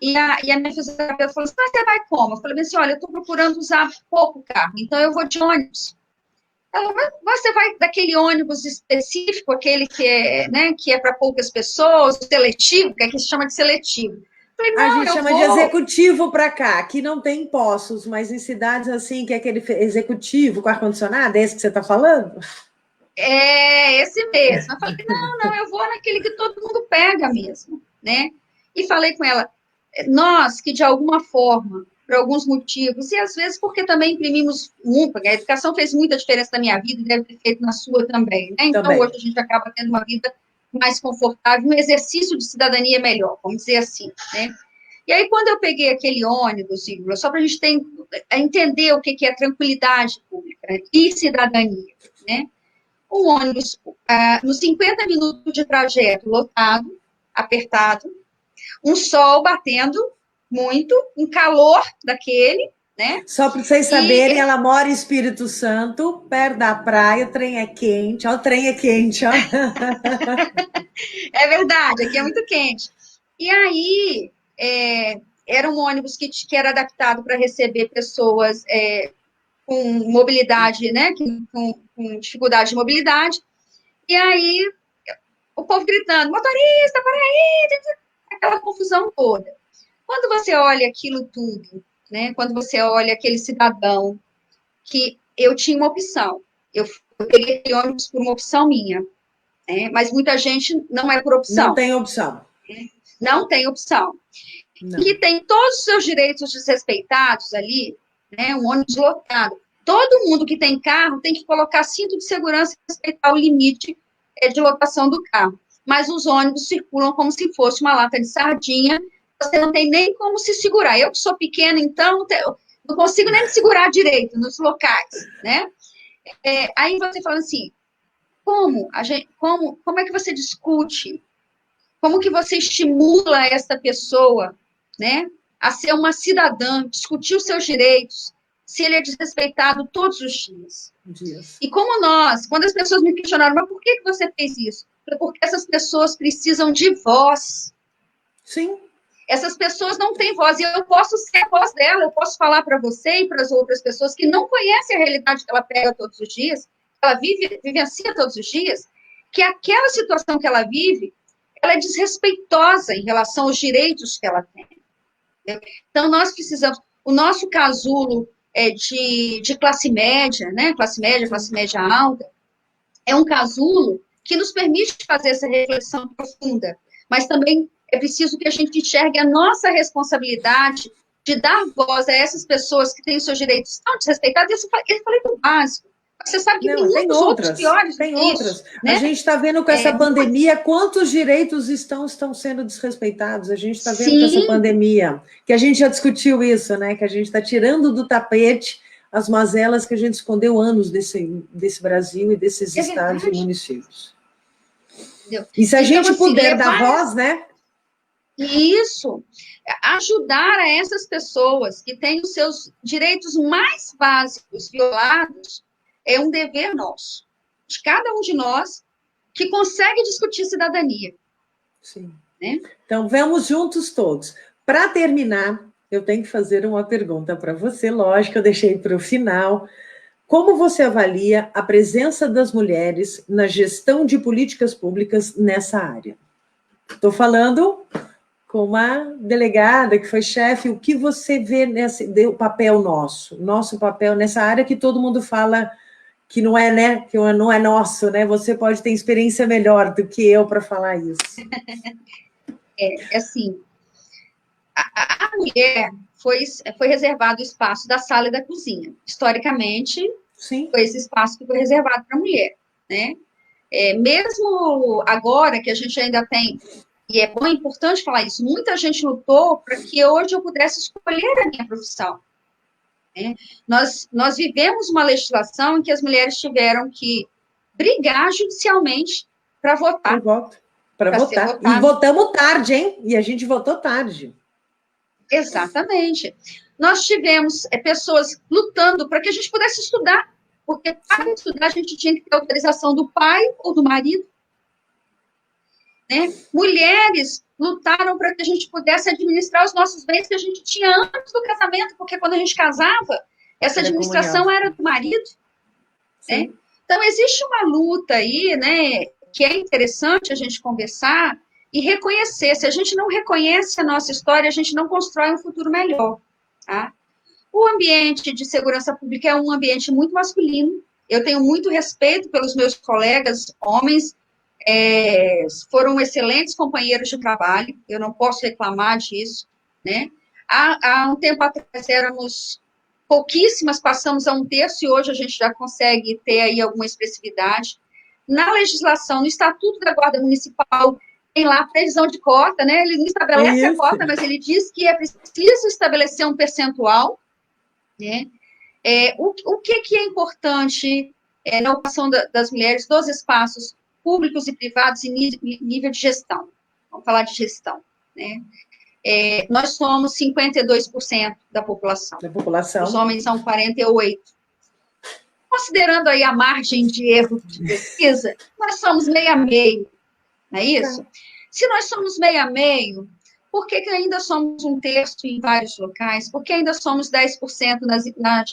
E a minha fisioterapeuta falou assim, mas você vai como? Eu falei assim, olha, eu estou procurando usar pouco carro, então eu vou de ônibus. Ela, mas você vai daquele ônibus específico, aquele que é, né, que é para poucas pessoas, seletivo, que aqui se chama de seletivo. Eu falei, A não, gente eu chama de vou. executivo para cá, que não tem impostos, mas em cidades assim, que é aquele executivo com ar-condicionado, é esse que você está falando? É esse mesmo. Eu falei, não, eu vou naquele que todo mundo pega mesmo, né? E falei com ela, nós que de alguma forma, por alguns motivos, e às vezes porque também imprimimos muito, a educação fez muita diferença na minha vida e deve ter feito na sua também, né? Então hoje Também. a gente acaba tendo uma vida mais confortável, um exercício de cidadania melhor, vamos dizer assim, né? E aí, quando eu peguei aquele ônibus, só para a gente entender o que é tranquilidade pública e cidadania, né? Um ônibus nos 50 minutos de trajeto lotado, apertado, um sol batendo muito, um calor daquele, né? Só para vocês saberem, E ela mora em Espírito Santo, perto da praia, o trem é quente, ó, o trem é quente, ó. é verdade, aqui é muito quente. E aí, era um ônibus que era adaptado para receber pessoas com mobilidade, né? Com dificuldade de mobilidade. E aí, o povo gritando, motorista, para aí, aquela confusão toda. Quando você olha aquilo tudo, né? Quando você olha aquele cidadão que eu tinha uma opção, eu peguei aquele ônibus por uma opção minha, né? Mas muita gente não é por Não opção, tem opção. não tem opção. E Não. tem todos os seus direitos desrespeitados ali, né? Um ônibus lotado. Todo mundo que tem carro tem que colocar cinto de segurança e respeitar o limite de lotação do carro. Mas os ônibus circulam como se fosse uma lata de sardinha, você não tem nem como se segurar. Eu que sou pequena, então, não consigo nem me segurar direito nos locais, né? Aí você fala assim, como é que você discute? Como que você estimula essa pessoa, né, a ser uma cidadã, discutir os seus direitos, se ele é desrespeitado todos os dias? Dias. E como quando as pessoas me questionaram, mas por que você fez isso? Porque essas pessoas precisam de voz. Sim. Essas pessoas não têm voz, e eu posso ser a voz dela, eu posso falar para você e para as outras pessoas que não conhecem a realidade que ela pega todos os dias, que ela vivencia todos os dias, que aquela situação que ela vive, ela é desrespeitosa em relação aos direitos que ela tem. Então, nós precisamos, o nosso casulo de classe média, né, classe média alta, é um casulo que nos permite fazer essa reflexão profunda, mas também é preciso que a gente enxergue a nossa responsabilidade de dar voz a essas pessoas que têm os seus direitos tão desrespeitados. Eu falei do básico. Você sabe que tem Não, tem muitos outros outras, piores do tem que isso, outras. A né? gente está vendo com essa pandemia quantos direitos estão sendo desrespeitados. A gente está vendo com essa Sim, pandemia, que a gente já discutiu isso, né? Que a gente está tirando do tapete as mazelas que a gente escondeu anos desse Brasil e desses é estados e verdade. municípios. Entendeu? E se a Então, gente assim, puder dar levar voz, né? isso, ajudar a essas pessoas que têm os seus direitos mais básicos violados, é um dever nosso, de cada um de nós que consegue discutir cidadania. Sim. Né? Então, vamos juntos todos. Para terminar, eu tenho que fazer uma pergunta para você, lógico, eu deixei para o final. Como você avalia a presença das mulheres na gestão de políticas públicas nessa área? Estou falando com uma delegada que foi chefe, o que você vê nesse papel nosso papel nessa área que todo mundo fala que não é, né? Que não é nosso, né? Você pode ter experiência melhor do que eu para falar isso. Assim, a mulher foi reservado o espaço da sala e da cozinha. Historicamente, Sim. foi esse espaço que foi reservado para a mulher, né? Mesmo agora que a gente ainda tem, e é bom, é importante falar isso, muita gente lutou para que hoje eu pudesse escolher a minha profissão. Né? Nós vivemos uma legislação em que as mulheres tiveram que brigar judicialmente para votar. Para votar. E votamos tarde, hein? E a gente votou tarde. Exatamente. Nós tivemos pessoas lutando para que a gente pudesse estudar, porque para estudar a gente tinha que ter autorização do pai ou do marido. Né? Mulheres lutaram para que a gente pudesse administrar os nossos bens que a gente tinha antes do casamento, porque quando a gente casava, essa administração era do marido. Né? Então, existe uma luta aí, né, que é interessante a gente conversar e reconhecer. Se a gente não reconhece a nossa história, a gente não constrói um futuro melhor. Tá? O ambiente de segurança pública é um ambiente muito masculino. Eu tenho muito respeito pelos meus colegas homens, foram excelentes companheiros de trabalho, eu não posso reclamar disso, né? Há um tempo atrás éramos pouquíssimas, passamos a 1/3 e hoje a gente já consegue ter aí alguma expressividade. Na legislação, no Estatuto da Guarda Municipal, tem lá a previsão de cota, né? Ele não estabelece a cota, mas ele diz que é preciso estabelecer um percentual, né? O que é importante na ocupação das mulheres dos espaços públicos e privados em nível de gestão? Vamos falar de gestão, né? Nós somos 52% da população. Os homens são 48%. Considerando aí a margem de erro de pesquisa, nós somos meio a meio, não é isso? Se nós somos meio a meio, por que ainda somos 1/3 em vários locais? Por que ainda somos 10%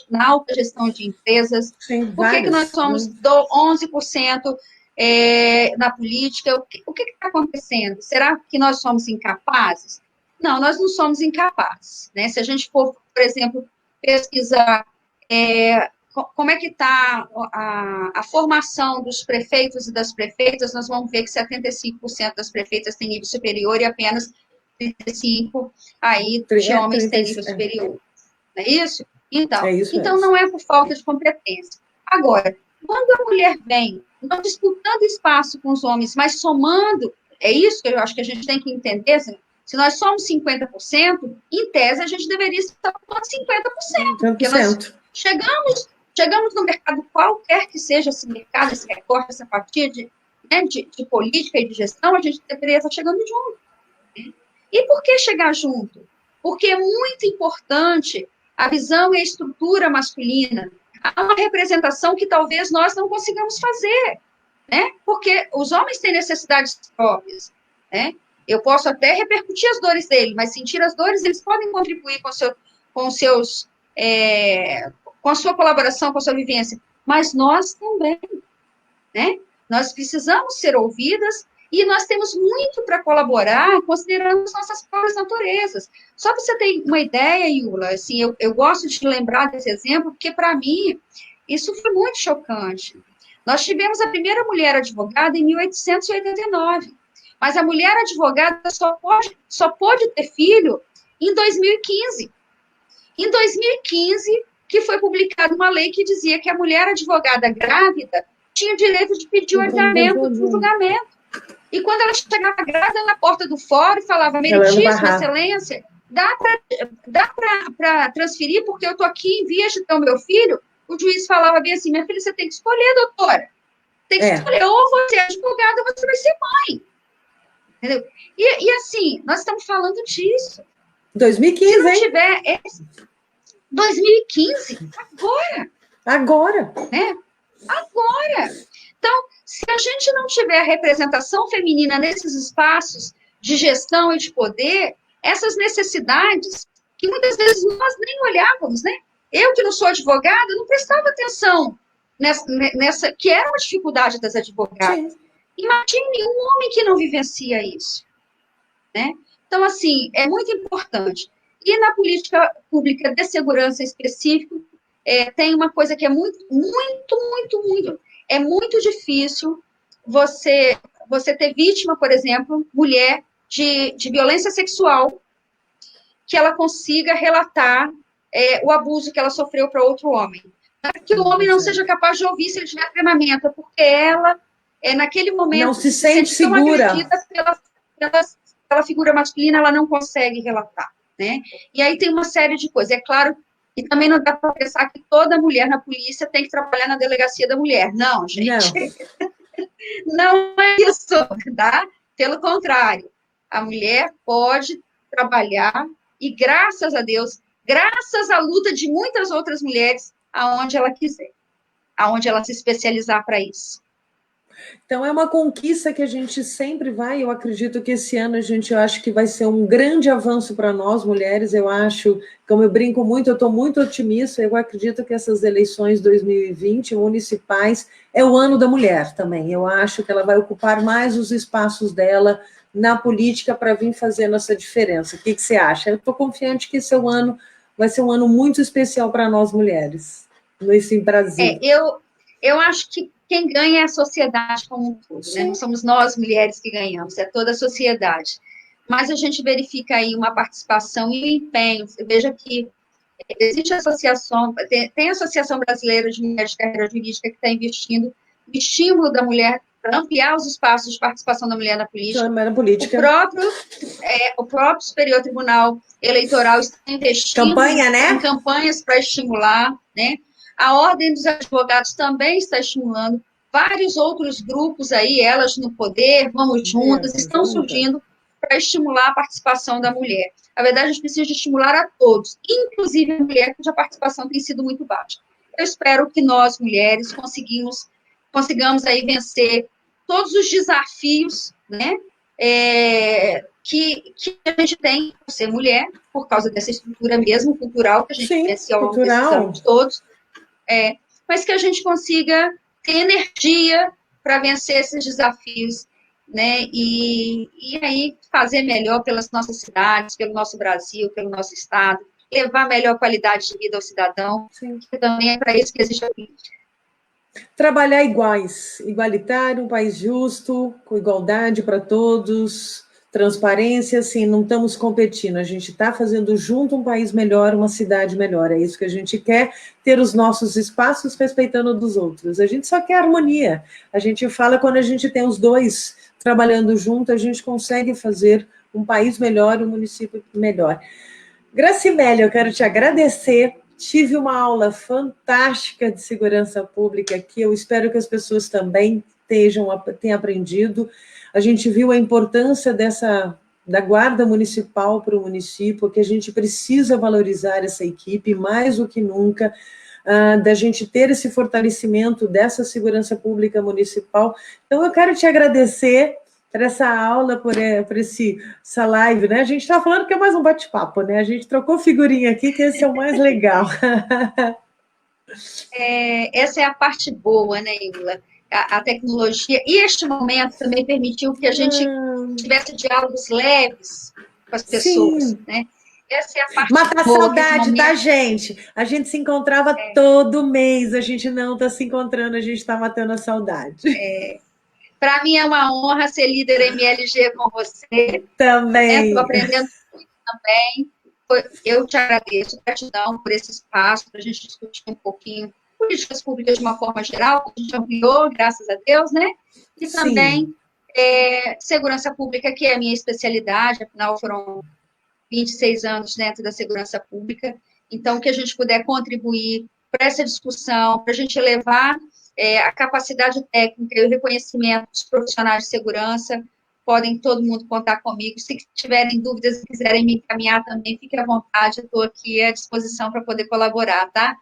na alta gestão de empresas? Por que nós somos 11% na política? O que está acontecendo? Será que nós somos incapazes? Não, nós não somos incapazes. Né? Se a gente for, por exemplo, pesquisar como é que está a formação dos prefeitos e das prefeitas, nós vamos ver que 75% das prefeitas têm nível superior e apenas 35% aí de homens têm nível superior. Não é isso? Então não é por falta de competência. Agora, quando a mulher vem, não disputando espaço com os homens, mas somando, é isso que eu acho que a gente tem que entender, se nós somos 50%, em tese a gente deveria estar com 50%, porque nós chegamos no mercado, qualquer que seja esse mercado, esse recorte, essa fatia de política e de gestão, a gente deveria estar chegando junto. Né? E por que chegar junto? Porque é muito importante a visão e a estrutura masculina. Há uma representação que talvez nós não consigamos fazer, né? Porque os homens têm necessidades próprias, né? Eu posso até repercutir as dores dele, mas sentir as dores, eles podem contribuir com a sua colaboração, com a sua vivência, mas nós também, né? Nós precisamos ser ouvidas e nós temos muito para colaborar, considerando as nossas próprias naturezas. Só para você ter uma ideia, Iula, assim, eu gosto de lembrar desse exemplo, porque, para mim, isso foi muito chocante. Nós tivemos a primeira mulher advogada em 1889, mas a mulher advogada só pôde ter filho em 2015. Em 2015, que foi publicada uma lei que dizia que a mulher advogada grávida tinha o direito de pedir o adiamento do julgamento. E quando ela chegava grávida na porta do fórum e falava, meritíssima excelência, dá para transferir porque eu estou aqui em vias de ter o meu filho? O juiz falava bem assim, minha filha, você tem que escolher, doutora. Tem que escolher, ou você é advogada ou você vai ser mãe. Entendeu? E assim, nós estamos falando disso. 2015, se não tiver 2015, agora. Né? Agora. Então, se a gente não tiver representação feminina nesses espaços de gestão e de poder, essas necessidades, que muitas vezes nós nem olhávamos, né? Eu, que não sou advogada, não prestava atenção nessa que era uma dificuldade das advogadas. Sim. Imagine um homem que não vivencia isso, né? Então, assim, é muito importante. E na política pública de segurança específica, tem uma coisa que é muito difícil você ter vítima, por exemplo, mulher de violência sexual, que ela consiga relatar o abuso que ela sofreu para outro homem. Que o homem não seja capaz de ouvir se ele tiver treinamento, porque ela, naquele momento, não se sente segura. Tão agredida aquela figura masculina, ela não consegue relatar, né? E aí tem uma série de coisas. É claro, e também não dá para pensar que toda mulher na polícia tem que trabalhar na delegacia da mulher. Não, gente. Não é isso, tá? Pelo contrário, a mulher pode trabalhar e, graças a Deus, graças à luta de muitas outras mulheres, aonde ela quiser, aonde ela se especializar para isso. Então, é uma conquista que a gente sempre vai, eu acredito que esse ano eu acho que vai ser um grande avanço para nós, mulheres, eu acho, como eu brinco muito, eu estou muito otimista, eu acredito que essas eleições 2020 municipais é o ano da mulher também, eu acho que ela vai ocupar mais os espaços dela na política para vir fazendo essa diferença. O que você acha? Eu estou confiante que esse ano vai ser um ano muito especial para nós mulheres, nesse Brasil. Eu acho que quem ganha é a sociedade como um todo, né? Não somos nós, mulheres, que ganhamos, é toda a sociedade. Mas a gente verifica aí uma participação e um empenho. Você veja que existe a associação, tem a Associação Brasileira de Mulheres de Carreira Jurídica que está investindo no estímulo da mulher para ampliar os espaços de participação da mulher na política. O próprio Superior Tribunal Eleitoral está investindo em campanhas para estimular, né? A Ordem dos Advogados também está estimulando, vários outros grupos aí, Elas no Poder, Vamos Juntas, estão surgindo para estimular a participação da mulher. Na verdade, a gente precisa de estimular a todos, inclusive a mulher, cuja participação tem sido muito baixa. Eu espero que nós, mulheres, consigamos aí vencer todos os desafios, né, que a gente tem por ser mulher, por causa dessa estrutura mesmo cultural que a gente vivencia ao longo desses anos todos, mas que a gente consiga ter energia para vencer esses desafios, né, e aí fazer melhor pelas nossas cidades, pelo nosso Brasil, pelo nosso Estado, levar melhor qualidade de vida ao cidadão, que também é para isso que existe a política. Trabalhar igualitário, um país justo, com igualdade para todos, transparência, assim, não estamos competindo, a gente está fazendo junto um país melhor, uma cidade melhor, é isso que a gente quer, ter os nossos espaços respeitando dos outros, a gente só quer harmonia, a gente fala quando a gente tem os dois trabalhando junto, a gente consegue fazer um país melhor, um município melhor. Gracimele, eu quero te agradecer, tive uma aula fantástica de segurança pública aqui, eu espero que as pessoas também tenham aprendido. A gente viu a importância da guarda municipal para o município, que a gente precisa valorizar essa equipe mais do que nunca, da gente ter esse fortalecimento dessa segurança pública municipal. Então, eu quero te agradecer por essa aula, por essa live, né? A gente está falando que é mais um bate-papo, né? A gente trocou figurinha aqui, que esse é o mais legal. Essa é a parte boa, né, Ingla? A tecnologia, e este momento também permitiu que a gente tivesse diálogos leves com as pessoas, né? Essa é a parte Mata a boa. Saudade, tá, gente? A gente se encontrava todo mês, a gente não está se encontrando, a gente está matando a saudade. Para mim é uma honra ser líder MLG com você. Também. Estou aprendendo muito também. Eu te agradeço, gratidão por esse espaço, para a gente discutir um pouquinho políticas públicas de uma forma geral, que a gente ampliou, graças a Deus, né? E também segurança pública, que é a minha especialidade, afinal foram 26 anos dentro da segurança pública. Então, que a gente puder contribuir para essa discussão, para a gente elevar a capacidade técnica e o reconhecimento dos profissionais de segurança, podem todo mundo contar comigo. Se tiverem dúvidas e quiserem me encaminhar também, fique à vontade, eu estou aqui à disposição para poder colaborar, tá?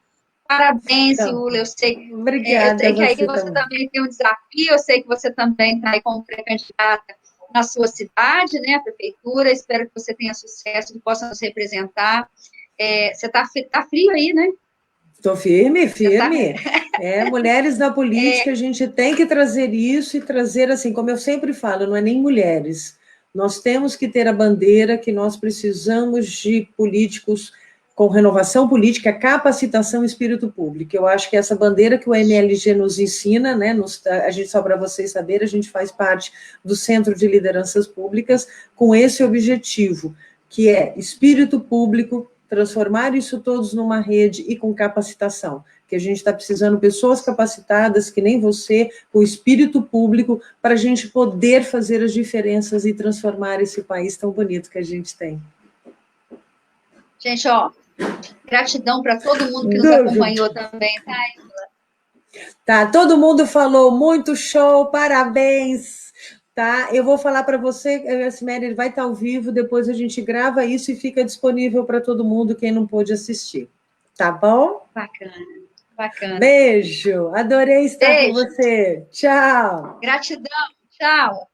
Parabéns, Iula, eu sei, obrigada, que aí você também tem um desafio, eu sei que você também está aí como pré-candidata na sua cidade, né, a prefeitura, espero que você tenha sucesso, que possa nos representar. Você está frio aí, né? Estou firme. Mulheres na política, a gente tem que trazer isso e trazer, assim, como eu sempre falo, não é nem mulheres. Nós temos que ter a bandeira que nós precisamos de políticos com renovação política, capacitação e espírito público. Eu acho que essa bandeira que o MLG nos ensina, né, a gente, só para vocês saberem, a gente faz parte do Centro de Lideranças Públicas com esse objetivo, que é espírito público, transformar isso todos numa rede e com capacitação, que a gente está precisando de pessoas capacitadas, que nem você, com espírito público, para a gente poder fazer as diferenças e transformar esse país tão bonito que a gente tem. Gente, ó, gratidão para todo mundo que nos acompanhou também, tá? Tá, todo mundo falou, muito show, parabéns, tá? Eu vou falar para você, esse Mary vai estar ao vivo, depois a gente grava isso e fica disponível para todo mundo, quem não pôde assistir, tá bom? Bacana, bacana. Beijo, adorei estar com Beijo. você, tchau. Gratidão, tchau.